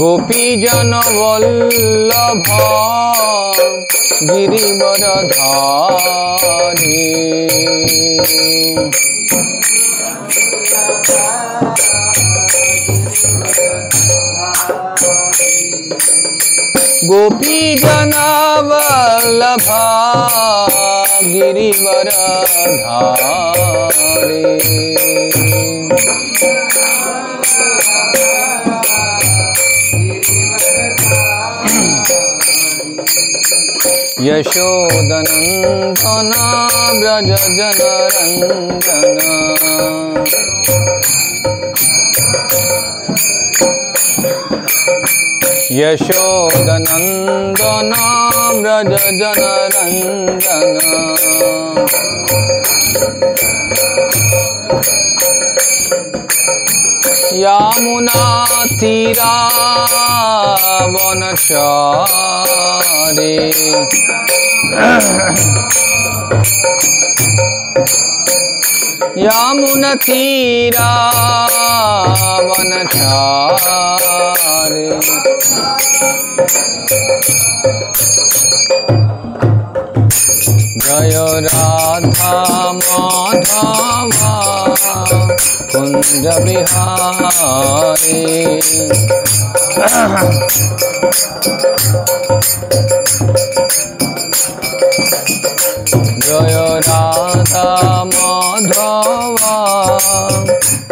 गोपीजन वल्लभ गिरिवरधारी गोपीजन वल्लभ गिरिवरधारी यशोदनंदन व्रज जनरंजन यशोदनंदन व्रज जनरंजन यमुना तीरा वनचारी यमुना तीरा वनचारी जय राधा माधवा कुंज बिहारी जय राधा माधवा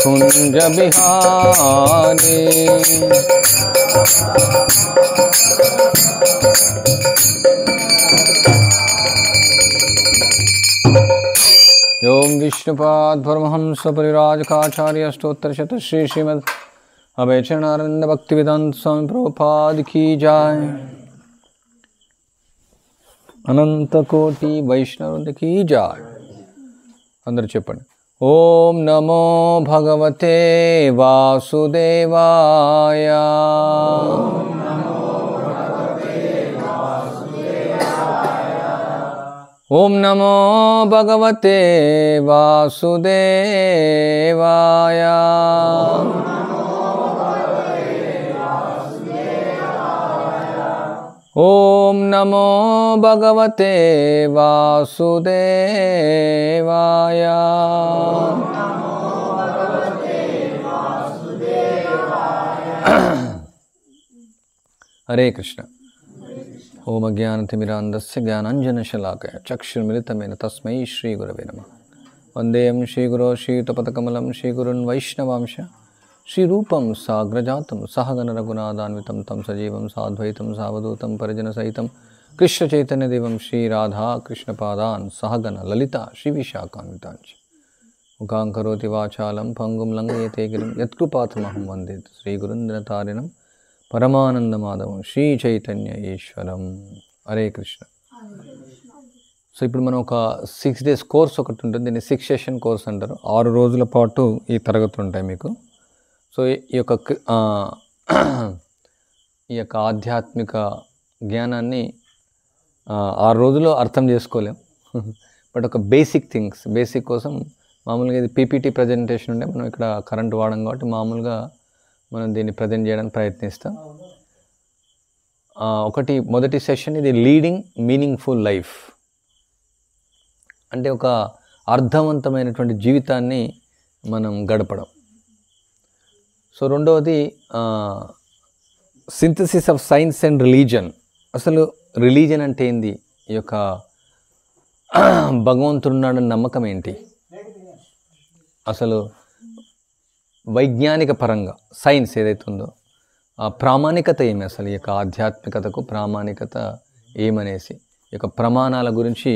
कुंज बिहारी ओम विष्णुपाद परमहंस परिव्राजकाचार्य स्तोत्र शत श्री श्रीमद अभयचरणानंद भक्तिवेदांत स्वामी प्रभुपाद की जय। अनंत कोटि वैष्णव की जय। अंदर చెప్పండి। ओम नमो भगवते वासुदेवाय। ओम नमो भगवते वासुदेवाय। ओम नमो भगवते वासुदेवाय। हरे कृष्ण। ओम अज्ञानतिमिरान्धस्य ज्ञानाञ्जनशलाकया चक्षुर्मिलितमेन तस्मै श्रीगुरवे नमः। वन्देऽहं श्रीगुरो श्रीयुतपदकमलं श्रीगुरुन् वैष्णवांश श्रीरूपं साग्रजातं सहगणरघुनाथान्वितं तं सजीवं साद्वैतं सावधूतं परिजनसहितं कृष्णचैतन्यदेवं श्रीराधा कृष्णपादान् सहगण ललिता श्रीविशाखान्वितांश्च मुखां करोति वाचालं पङ्गुं लङ्घयते गिरिं यत्कृपातमहं वन्दे श्रीगुरुन्द्रतारिणं परमानंदमाधవం శ్రీ చైతన్య ఈశ్వరం। హరే కృష్ణ। సో ఇప్పుడు మనం ఒక 6 days కోర్స్ ఒకటి ఉంటుంది, దీన్ని 6 session కోర్స్ అంటారు। 6 రోజుల పాటు ఈ తరగతులు ఉంటాయి మీకు। సో ఈ యొక్క ఆధ్యాత్మిక జ్ఞానాన్ని 6 రోజుల్లో అర్థం చేసుకోలేం, బట్ ఒక బేసిక్ థింగ్స్, బేసిక్ కోసం మామూలుగా ఇది పీపీటీ ప్రజెంటేషన్ ఉంటే మనం ఇక్కడ కరెంట్ వాడడం కాబట్టి మామూలుగా మనం దీన్ని ప్రజెంట్ చేయడానికి ప్రయత్నిస్తాం। మొదటి సెషన్ ఇది లీడింగ్ మీనింగ్ఫుల్ లైఫ్, అంటే ఒక అర్థవంతమైనటువంటి జీవితాన్ని మనం గడపడం। సో రెండవది synthesis of science and religion, అసలు రిలీజన్ అంటే ఏంది, ఈ యొక్క భగవంతుడున్నాడని నమ్మకం ఏంటి, అసలు వైజ్ఞానిక పరంగా సైన్స్ ఏదైతే ఉందో ఆ ప్రామాణికత ఏమి, అసలు ఈ యొక్క ఆధ్యాత్మికతకు ప్రామాణికత ఏమనేసి, ఈ యొక్క ప్రమాణాల గురించి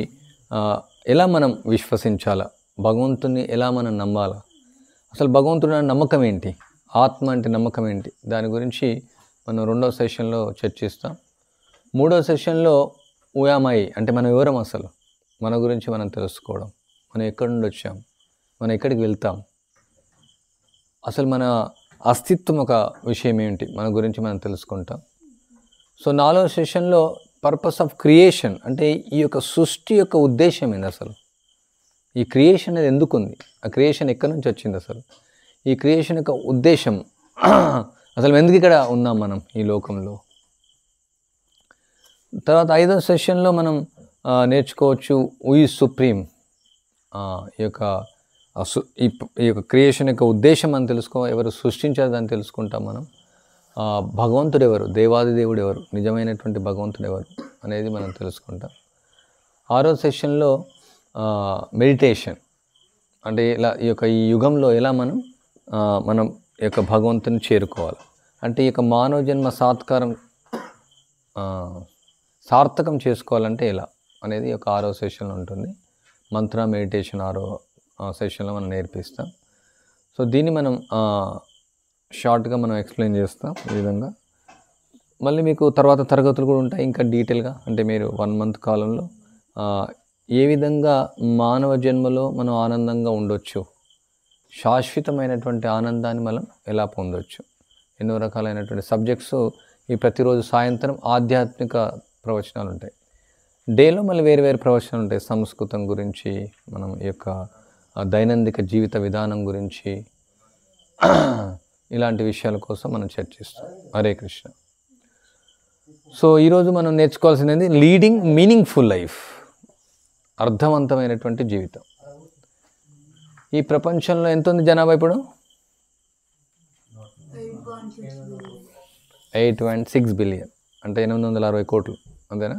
ఎలా మనం విశ్వసించాలా, భగవంతుని ఎలా మనం నమ్మాలా, అసలు భగవంతుడు నమ్మకం ఏంటి, ఆత్మ అంటే నమ్మకం ఏంటి, దాని గురించి మనం రెండవ సెషన్లో చర్చిస్తాం। మూడవ సెషన్లో ఊయామై అంటే మనం ఎవరం, అసలు మన గురించి మనం తెలుసుకోవడం, మనం ఎక్కడి నుండి వచ్చాం, మనం ఎక్కడికి వెళ్తాం, అసలు మన అస్తిత్వం ఒక విషయం ఏంటి, మన గురించి మనం తెలుసుకుంటాం। సో నాలుగో సెషన్లో పర్పస్ ఆఫ్ క్రియేషన్ అంటే ఈ యొక్క సృష్టి యొక్క ఉద్దేశం ఏంది, అసలు ఈ క్రియేషన్ అనేది ఎందుకు ఉంది, ఆ క్రియేషన్ ఎక్కడి నుంచి వచ్చింది, అసలు ఈ క్రియేషన్ యొక్క ఉద్దేశం, అసలు ఎందుకు ఇక్కడ ఉన్నాం మనం ఈ లోకంలో. తర్వాత 5వ సెషన్లో మనం నేర్చుకోవచ్చు హూ ఈజ్ సుప్రీం. ఈ యొక్క క్రియేషన్ యొక్క ఉద్దేశం అని ఎవరు సృష్టించారు దాన్ని తెలుసుకుంటాం మనం. భగవంతుడు ఎవరు, దేవాది దేవుడు ఎవరు, నిజమైనటువంటి భగవంతుడు ఎవరు అనేది మనం తెలుసుకుంటాం. 6వ సెషన్లో మెడిటేషన్, అంటే ఇలా ఈ యుగంలో ఎలా మనం ఈ యొక్క భగవంతుని చేరుకోవాలి, అంటే ఈ యొక్క మానవ జన్మ సార్థకం చేసుకోవాలంటే ఎలా అనేది ఒక 6వ సెషన్లో ఉంటుంది. మంత్ర మెడిటేషన్ 6వ సెషన్లో మనం నేర్పిస్తాం. సో దీన్ని మనం షార్ట్గా మనం ఎక్స్ప్లెయిన్ చేస్తాం ఈ విధంగా. మళ్ళీ మీకు తర్వాత తరగతులు కూడా ఉంటాయి ఇంకా డీటెయిల్గా, అంటే మీరు 1 మంత్ కాలంలో ఏ విధంగా మానవ జన్మలో మనం ఆనందంగా ఉండొచ్చు, శాశ్వతమైనటువంటి ఆనందాన్ని మనం ఎలా పొందొచ్చు, ఎన్నో రకాలైనటువంటి సబ్జెక్ట్స్ ఈ ప్రతిరోజు సాయంత్రం ఆధ్యాత్మిక ప్రవచనాలు ఉంటాయి. డేలో మళ్ళీ వేరు వేరు ప్రవచనాలు ఉంటాయి. సంస్కృతం గురించి, మనం ఈ యొక్క దైనందిక జీవిత విధానం గురించి, ఇలాంటి విషయాల కోసం మనం చర్చిస్తాం. హరే కృష్ణ. సో ఈరోజు మనం నేర్చుకోవాల్సింది లీడింగ్ మీనింగ్ఫుల్ లైఫ్, అర్థవంతమైనటువంటి జీవితం. ఈ ప్రపంచంలో ఎంత ఉంది జనాభా ఇప్పుడు? 8.6 బిలియన్, అంటే 860 కోట్లు, అంతేనా?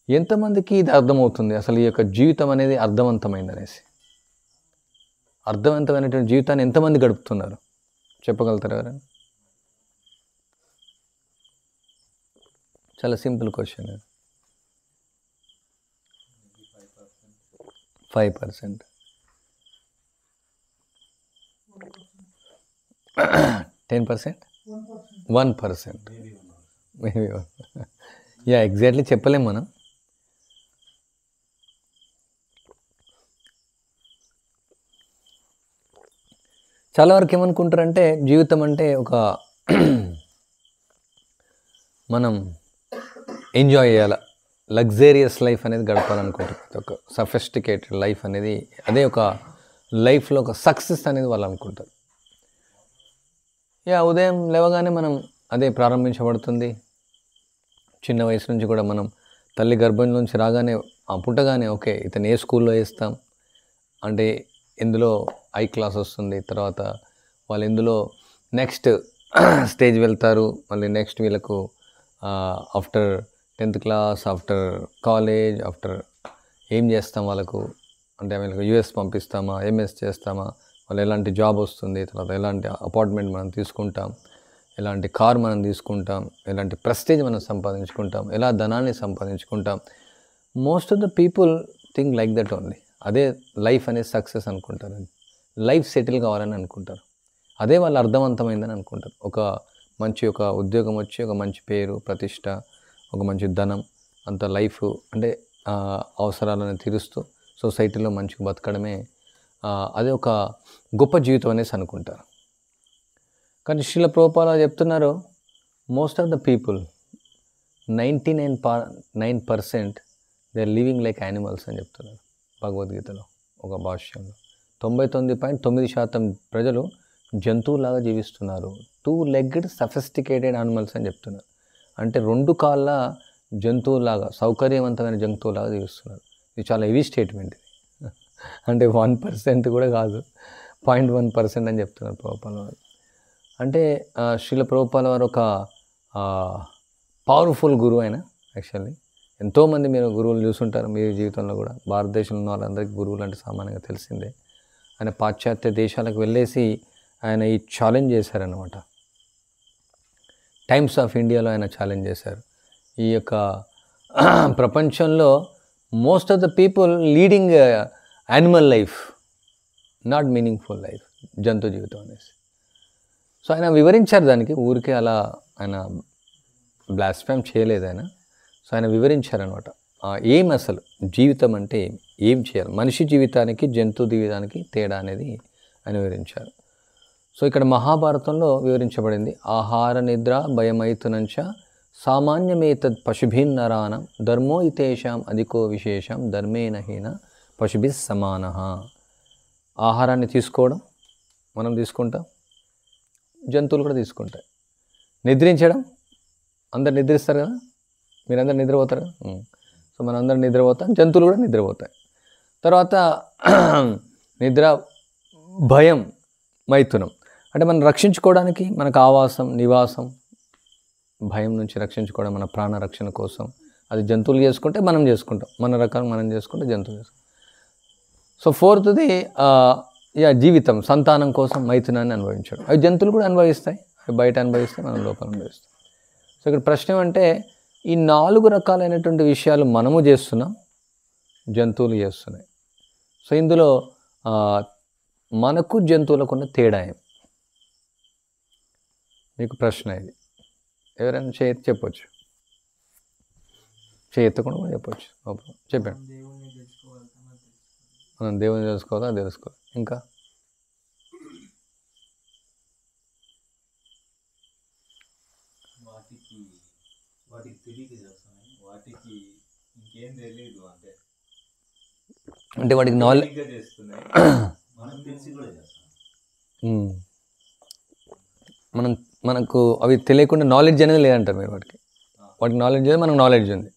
ఎంతమందికి ఇది అర్థమవుతుంది అసలు ఈ యొక్క జీవితం అనేది అర్థవంతమైంది అనేసి? అర్థవంతమైనటువంటి జీవితాన్ని ఎంతమంది గడుపుతున్నారు చెప్పగలుగుతారు ఎవరైనా? చాలా సింపుల్ క్వశ్చన్. 5%. 10%? 1%. మేబీ ఎగ్జాక్ట్లీ చెప్పలేం మనం. చాలా వరకు ఏమనుకుంటారంటే జీవితం అంటే ఒక మనం ఎంజాయ్ చేయాలి, లగ్జరియస్ లైఫ్ అనేది గడపాలనుకుంటారు. ఒక సఫిస్టికేటెడ్ లైఫ్ అనేది, అదే ఒక లైఫ్లో ఒక సక్సెస్ అనేది వాళ్ళు అనుకుంటారు. ఉదయం లేవగానే మనం అదే ప్రారంభించబడుతుంది. చిన్న వయసు నుంచి కూడా మనం తల్లి గర్భం నుంచి రాగానే పుట్టగానే ఓకే ఇతను ఏ స్కూల్లో వేస్తాం అంటే ఇందులో ఐ క్లాస్ వస్తుంది, తర్వాత వాళ్ళు ఇందులో నెక్స్ట్ స్టేజ్ వెళ్తారు, మళ్ళీ నెక్స్ట్ వీళ్ళకు after 10th class, after college, after ఏం చేస్తాం వాళ్ళకు అంటే వీళ్ళకి యూఎస్ పంపిస్తామా, ఎంఎస్ చేస్తామా, వాళ్ళు ఎలాంటి జాబ్ వస్తుంది, తర్వాత ఎలాంటి అపార్ట్మెంట్ మనం తీసుకుంటాం, ఎలాంటి కార్ మనం తీసుకుంటాం, ఎలాంటి ప్రెస్టేజ్ మనం సంపాదించుకుంటాం, ఎలా ధనాన్ని సంపాదించుకుంటాం. Most of the people think like that only. అదే లైఫ్ అనేది సక్సెస్ అనుకుంటారు, లైఫ్ సెటిల్ కావాలని అనుకుంటారు, అదే వాళ్ళు అర్థవంతమైందని అనుకుంటారు. ఒక ఉద్యోగం వచ్చి ఒక మంచి పేరు ప్రతిష్ట, ఒక మంచి ధనం, అంత లైఫ్ అంటే అవసరాలను తీరుస్తూ సొసైటీలో మంచిగా బతకడమే అదే ఒక గొప్ప జీవితం అనేసి అనుకుంటారు. కానీ శ్రీల ప్రభుపాద చెప్తున్నారు most of the people 99% they are living like animals అని చెప్తున్నారు భగవద్గీతలో ఒక భాష్యంలో. 99.9% ప్రజలు జంతువులాగా జీవిస్తున్నారు. 2-legged సఫిస్టికేటెడ్ యానిమల్స్ అని చెప్తున్నారు. అంటే 2 కాళ్ళ జంతువులాగా, సౌకర్యవంతమైన జంతువులాగా జీవిస్తున్నారు. ఇది చాలా హెవీ స్టేట్మెంట్. అంటే 1% కూడా కాదు, 0.1% అని చెప్తున్నారు ప్రభుపాద వారు. అంటే శ్రీల ప్రభుపాద వారు ఒక పవర్ఫుల్ గురువు ఆయన. యాక్చువల్లీ ఎంతోమంది మీరు గురువులు చూసుంటారు మీ జీవితంలో కూడా. భారతదేశంలో ఉన్న వాళ్ళందరికీ గురువులు అంటే సామాన్యంగా తెలిసిందే. ఆయన పాశ్చాత్య దేశాలకు వెళ్ళేసి ఆయన ఈ ఛాలెంజ్ చేశారనమాట. టైమ్స్ ఆఫ్ ఇండియాలో ఆయన ఛాలెంజ్ చేశారు. ఈ యొక్క ప్రపంచంలో most of the people leading animal life, not meaningful life, జంతు జీవితం అనేసి. సో ఆయన వివరించారు దానికి, ఊరికే అలా ఆయన బ్లాస్ఫేమ్ చేయలేదు ఆయన. సో ఆయన వివరించారనమాట ఏం అసలు జీవితం అంటే ఏం చేయాలి, మనిషి జీవితానికి జంతు జీవితానికి తేడా అనేది ఆయన వివరించారు. సో ఇక్కడ మహాభారతంలో వివరించబడింది. ఆహార నిద్ర భయమైతునంచ సామాన్యమేతద్ పశుభిన్నరాణం ధర్మో ఇతేషాం అధికో విశేషం ధర్మేన హీన పశుభిः సమానః. ఆహారాన్ని తీసుకోవడం మనం తీసుకుంటాం, జంతువులు కూడా తీసుకుంటాయి. నిద్రించడం, అందరు నిద్రిస్తారు కదా, మీరందరూ నిద్రపోతారు కదా. సో మనం అందరం నిద్రపోతాం, జంతువులు కూడా నిద్రపోతాయి. తర్వాత నిద్ర, భయం, మైథునం. అంటే మనం రక్షించుకోవడానికి మనకు ఆవాసం, నివాసం, భయం నుంచి రక్షించుకోవడం, మన ప్రాణ రక్షణ కోసం. అది జంతువులు చేసుకుంటే మనం చేసుకుంటాం, మన రకం మనం చేసుకుంటే జంతువులు చేసుకుంటాం. సో ఫోర్త్ది జీవితం, సంతానం కోసం మైథునాన్ని అనుభవించడం. అవి జంతువులు కూడా అనుభవిస్తాయి, అవి బయట అనుభవిస్తాయి, మనం లోపల అనుభవిస్తాం. సో ఇక్కడ ప్రశ్న ఏమంటే, ఈ 4 రకాలైనటువంటి విషయాలు మనము చేస్తున్నాం, జంతువులు చేస్తున్నాయి. సో ఇందులో మనకు జంతువులకు ఉన్న తేడా ఏం? మీకు ప్రశ్న ఇది. ఎవరైనా చేతి చెప్పొచ్చు, చేయకుండా కూడా చెప్పొచ్చు, చెప్పండి. మనం దేవుని తెలుసుకోవాలా, తెలుసుకోవాలి. ఇంకా అంటే వాటికి నాలెడ్జ్, మనకు అవి తెలియకుండా నాలెడ్జ్ అనేది లేదంటారు మీరు. వాటికి నాలెడ్జ్ లేదు, మనకు నాలెడ్జ్ ఉంది.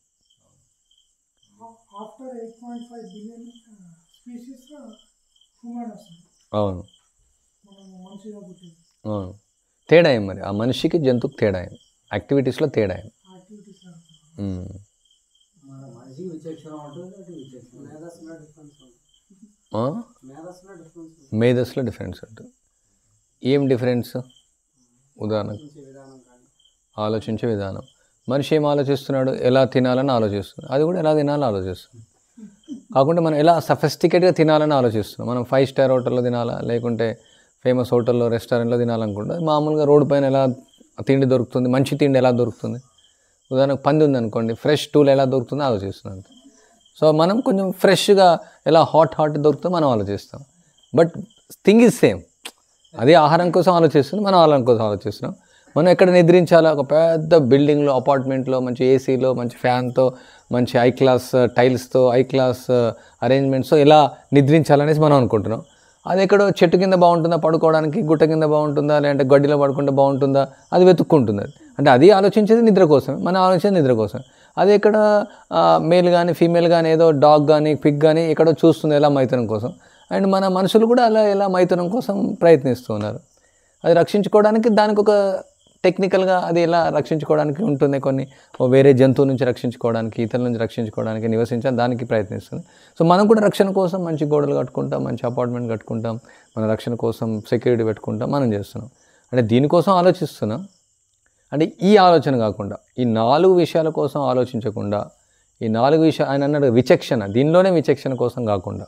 అవును అవును. తేడా ఏం మరి? ఆ మనిషికి జంతువుకి తేడా ఏం? యాక్టివిటీస్లో తేడా ఏం? మేధస్సులో డిఫరెన్స్ ఉంటుంది. ఏం డిఫరెన్స్? ఉదాహరణకు ఆలోచించే విధానం. మనిషి ఏం ఆలోచిస్తున్నాడు? ఎలా తినాలని ఆలోచిస్తున్నాడు, అది కూడా ఎలా తినాలని ఆలోచిస్తుంది. కాకుండా మనం ఎలా సఫిస్టికేట్గా తినాలని ఆలోచిస్తున్నాం. మనం 5 స్టార్ హోటల్లో తినాలా, లేకుంటే ఫేమస్ హోటల్లో, రెస్టారెంట్లో తినాలనుకుంటే మామూలుగా రోడ్డు పైన ఎలా తిండి దొరుకుతుంది, మంచి తిండి ఎలా దొరుకుతుంది. ఉదాహరణకు పంది ఉందనుకోండి, ఫ్రెష్ టూల్ ఎలా దొరుకుతుందో ఆలోచిస్తున్నాం. సో మనం కొంచెం ఫ్రెష్గా ఎలా హాట్ దొరుకుతుందో మనం ఆలోచిస్తాం. But thing is same. అదే ఆహారం కోసం ఆలోచిస్తున్నాం, మనం ఆహారం కోసం ఆలోచిస్తున్నాం. మనం ఎక్కడ నిద్రించాలా, ఒక పెద్ద బిల్డింగ్లో, అపార్ట్మెంట్లో, మంచి ఏసీలో, మంచి ఫ్యాన్తో, మంచి హై క్లాస్ టైల్స్తో, హై క్లాస్ అరేంజ్మెంట్స్తో ఎలా నిద్రించాలనేసి మనం అనుకుంటున్నాం. అది ఎక్కడో చెట్టు కింద బాగుంటుందా పడుకోవడానికి, గుట్ట కింద బాగుంటుందా, లేదంటే గడ్డిలో పడుకుంటే బాగుంటుందా, అది వెతుక్కుంటుంది. అంటే అది ఆలోచించేది నిద్ర కోసం, మనం ఆలోచించేది నిద్ర కోసం. అది ఎక్కడ మేల్ కానీ ఫీమేల్ కానీ, ఏదో డాగ్ కానీ పిగ్ కానీ ఎక్కడో చూస్తుంది ఎలా మైథునం కోసం. అండ్ మన మనుషులు కూడా అలా ఎలా మైథునం కోసం ప్రయత్నిస్తూ ఉన్నారు. అది రక్షించుకోవడానికి దానికి ఒక టెక్నికల్గా అది ఎలా రక్షించుకోవడానికి ఉంటుంది. కొన్ని వేరే జంతువు నుంచి రక్షించుకోవడానికి, ఇతరుల నుంచి రక్షించుకోవడానికి, నివసించాలి, దానికి ప్రయత్నిస్తుంది. సో మనం కూడా రక్షణ కోసం మంచి గోడలు కట్టుకుంటాం, మంచి అపార్ట్మెంట్ కట్టుకుంటాం, మన రక్షణ కోసం సెక్యూరిటీ పెట్టుకుంటాం, మనం చేస్తున్నాం. అంటే దీనికోసం ఆలోచిస్తున్నాం. అంటే ఈ ఆలోచన కాకుండా, ఈ 4 విషయాల కోసం ఆలోచించకుండా, ఈ 4 విషయాలు ఆయన అన్నాడు విచక్షణ, దీనిలోనే విచక్షణ కోసం కాకుండా,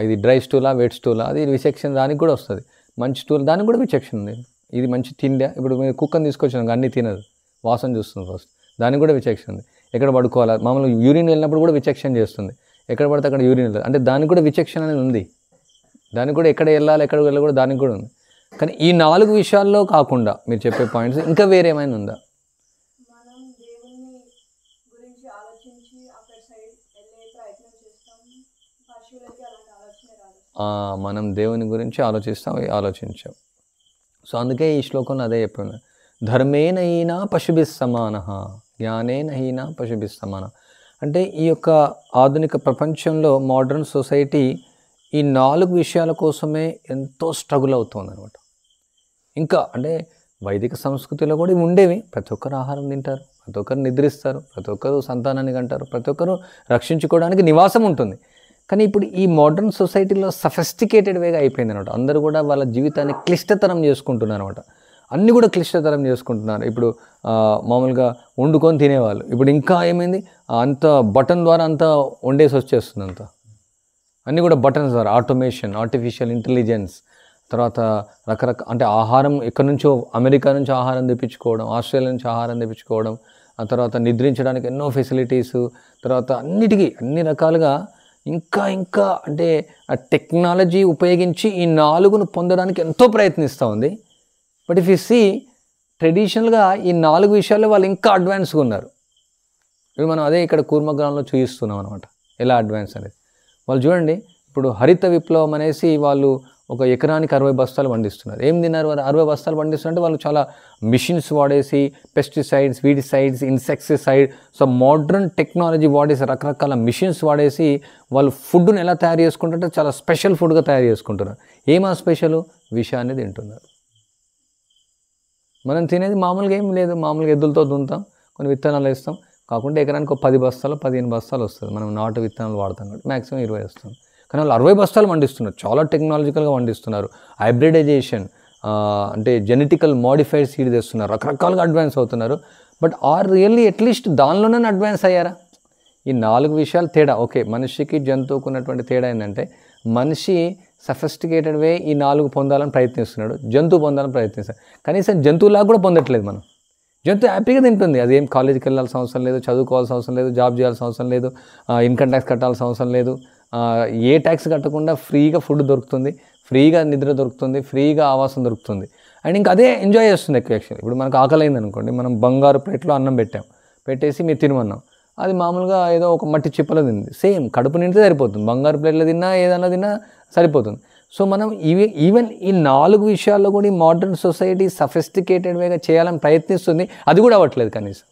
ఇది డ్రై స్టూలా, వెట్ స్టూలా, అది విచక్షణ దానికి కూడా వస్తుంది. మంచి స్టూల్, దానికి కూడా విచక్షణ ఉంది. ఇది మంచి తిండా, ఇప్పుడు మీరు కుక్కని తీసుకొచ్చాను అన్నీ తినదు, వాసన చూస్తుంది ఫస్ట్, దానికి కూడా విచక్షణ ఉంది. ఎక్కడ పడుకోవాలా, మామూలుగా యూరిన్ వెళ్ళినప్పుడు కూడా విచక్షణ చేస్తుంది, ఎక్కడ పడితే అక్కడ యూరిన్ వెళ్ళదు. అంటే దానికి కూడా విచక్షణ అనేది ఉంది, దానికి కూడా ఎక్కడ వెళ్ళాలి ఎక్కడ వెళ్ళకూడదు దానికి కూడా ఉంది. కానీ ఈ 4 విషయాల్లో కాకుండా మీరు చెప్పే పాయింట్స్ ఇంకా వేరే ఏమైనా ఉందా? మనం దేవుని గురించి ఆలోచించాం. సో అందుకే ఈ శ్లోకంలో అదే చెప్పాను, ధర్మేనైనా పశుభిః సమానః జ్ఞానేనైనా పశుభిః సమానః. అంటే ఈ యొక్క ఆధునిక ప్రపంచంలో మోడర్న్ సొసైటీ ఈ 4 విషయాల కోసమే ఎంతో స్ట్రగుల్ అవుతుంది అనమాట. ఇంకా అంటే వైదిక సంస్కృతిలో కూడా ఇవి ఉండేవి. ప్రతి ఒక్కరు ఆహారం తింటారు, ప్రతి ఒక్కరు నిద్రిస్తారు, ప్రతి ఒక్కరు సంతానాన్ని కంటారు, ప్రతి ఒక్కరు రక్షించుకోవడానికి నివాసం ఉంటుంది. కానీ ఇప్పుడు ఈ మోడర్న్ సొసైటీలో సఫిస్టికేటెడ్ వేగా అయిపోయింది అనమాట. అందరూ కూడా వాళ్ళ జీవితాన్ని క్లిష్టతరం చేసుకుంటున్నారు అనమాట. అన్నీ కూడా క్లిష్టతరం చేసుకుంటున్నారు. ఇప్పుడు మామూలుగా వండుకొని తినేవాళ్ళు ఇప్పుడు ఇంకా ఏమైంది, అంత బటన్ ద్వారా అంతా వండేసి వచ్చేస్తుంది, అంతా అన్నీ కూడా బటన్స్ ద్వారా. ఆటోమేషన్, ఆర్టిఫిషియల్ ఇంటెలిజెన్స్, తర్వాత అంటే ఆహారం ఎక్కడి నుంచో, అమెరికా నుంచి ఆహారం తెప్పించుకోవడం, ఆస్ట్రేలియా నుంచి ఆహారం తెప్పించుకోవడం, ఆ తర్వాత నిద్రించడానికి ఎన్నో ఫెసిలిటీస్, తర్వాత అన్ని రకాలుగా ఇంకా అంటే ఆ టెక్నాలజీ ఉపయోగించి ఈ 4ను పొందడానికి ఎంతో ప్రయత్నిస్తూ ఉంది. బట్ ఇఫ్ యూ సీ ట్రెడిషనల్గా ఈ 4 విషయాల్లో వాళ్ళు ఇంకా అడ్వాన్స్గా ఉన్నారు. ఇప్పుడు మనం అదే ఇక్కడ కూర్మగ్రామంలో చూపిస్తున్నాం అనమాట, ఎలా అడ్వాన్స్ అనేది. వాళ్ళు చూడండి, ఇప్పుడు హరిత విప్లవం అనేసి వాళ్ళు ఒక ఎకరానికి 60 బస్తాలు పండిస్తున్నారు. ఏం తిన్నారు వారు? 60 బస్తాలు పండిస్తుంటే వాళ్ళు చాలా మిషన్స్ వాడేసి, pesticides, weedicides, insecticide, so modern technology వాడేసి, రకరకాల మిషన్స్ వాడేసి వాళ్ళు ఫుడ్ని ఎలా తయారు చేసుకుంటుంటే చాలా స్పెషల్ ఫుడ్గా తయారు చేసుకుంటున్నారు. ఏమా స్పెషల్? విషాన్ని తింటున్నారు. మనం తినేది మామూలుగా ఏం లేదు, మామూలుగా ఎద్దులతో దున్నుతాం, కొన్ని విత్తనాలు వేస్తాం, కాకుండా ఎకరానికి ఒక 10 బస్తాలు 15 బస్తాలు వస్తుంది. మనం నాటు విత్తనాలు వాడతాం కాబట్టి మ్యాక్సిమం 20 వస్తుంది. కానీ వాళ్ళు 60 బస్తాలు పండిస్తున్నారు. చాలా టెక్నాలజికల్గా పండిస్తున్నారు. హైబ్రిడైజేషన్ అంటే జెనెటికల్ మోడిఫైడ్ సీడ్ తెస్తున్నారు. రకరకాలుగా అడ్వాన్స్ అవుతున్నారు. బట్ ఆర్ రియల్లీ అట్లీస్ట్ దానిలోనే అడ్వాన్స్ అయ్యారా? ఈ 4 విషయాలు తేడా. ఓకే, మనిషికి జంతువుకు ఉన్నటువంటి తేడా ఏంటంటే మనిషి సఫిస్టికేటెడ్ వే ఈ 4 పొందాలని ప్రయత్నిస్తున్నాడు, జంతువు పొందాలని ప్రయత్నిస్తాడు. కనీసం జంతువులాగా కూడా పొందట్లేదు మనం. జంతువు హ్యాపీగా తింటుంది. అదేం కాలేజీకి వెళ్ళాల్సిన అవసరం లేదు, చదువుకోవాల్సిన అవసరం లేదు, జాబ్ చేయాల్సిన అవసరం లేదు, ఇన్కమ్ ట్యాక్స్ కట్టాల్సిన అవసరం లేదు, ఏ ట్యాక్స్ కట్టకుండా ఫ్రీగా ఫుడ్ దొరుకుతుంది, ఫ్రీగా నిద్ర దొరుకుతుంది, ఫ్రీగా ఆవాసం దొరుకుతుంది. అండ్ ఇంకా అదే ఎంజాయ్ చేస్తుంది ఎక్కువ. యాక్చువల్లీ ఇప్పుడు మనకు ఆకలి అయింది అనుకోండి, మనం బంగారు ప్లేట్లో అన్నం పెట్టేసి మీరు తినమన్నాం, అది మామూలుగా ఏదో ఒక మట్టి చిప్పలో తింది, సేమ్ కడుపు నిండితే సరిపోతుంది. బంగారు ప్లేట్లో తిన్నా ఏదన్నా తిన్నా సరిపోతుంది. సో మనం ఈవెన్ ఈ 4 విషయాల్లో కూడా ఈ మోడర్న్ సొసైటీ సఫిస్టికేటెడ్ వేగా చేయాలని ప్రయత్నిస్తుంది, అది కూడా అవ్వట్లేదు కనీసం.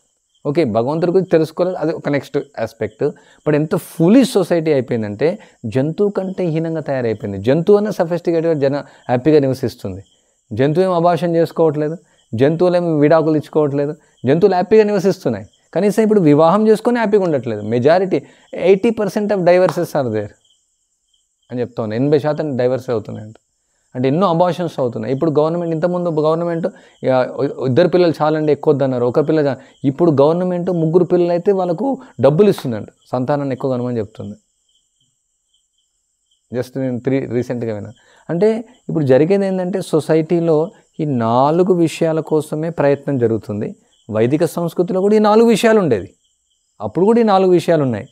ఓకే, భగవంతుడి గురించి తెలుసుకోలేదు, అది ఒక నెక్స్ట్ ఆస్పెక్ట్. బట్ ఎంత ఫులిష్ సొసైటీ అయిపోయిందంటే జంతువు కంటే హీనంగా తయారైపోయింది. జంతువు అన్న సఫిస్టికేటెడ్గా హ్యాపీగా నివసిస్తుంది. జంతువు ఏం అబార్షన్ చేసుకోవట్లేదు, జంతువులు ఏమి విడాకులు ఇచ్చుకోవట్లేదు, జంతువులు హ్యాపీగా నివసిస్తున్నాయి. కనీసం ఇప్పుడు వివాహం చేసుకొని హ్యాపీగా ఉండట్లేదు. Majority 80% of divorces are there అని చెప్తాను. 80% డైవర్స్ అవుతున్నాయంట. అంటే ఎన్నో అబార్షన్స్ అవుతున్నాయి. ఇప్పుడు గవర్నమెంట్, ఇంతకుముందు గవర్నమెంట్ 2 పిల్లలు చాలండి, ఎక్కువ వద్దన్నారు, 1 పిల్ల. ఇప్పుడు గవర్నమెంట్ 3 పిల్లలు అయితే వాళ్ళకు డబ్బులు ఇస్తుందంట, సంతానాన్ని ఎక్కువ కనమని చెప్తుంది. జస్ట్ నేను రీసెంట్గా విన్నాను. అంటే ఇప్పుడు జరిగేది ఏంటంటే సొసైటీలో ఈ 4 విషయాల కోసమే ప్రయత్నం జరుగుతుంది. వైదిక సంస్కృతిలో కూడా ఈ 4 విషయాలు ఉండేది, అప్పుడు కూడా ఈ 4 విషయాలు ఉన్నాయి.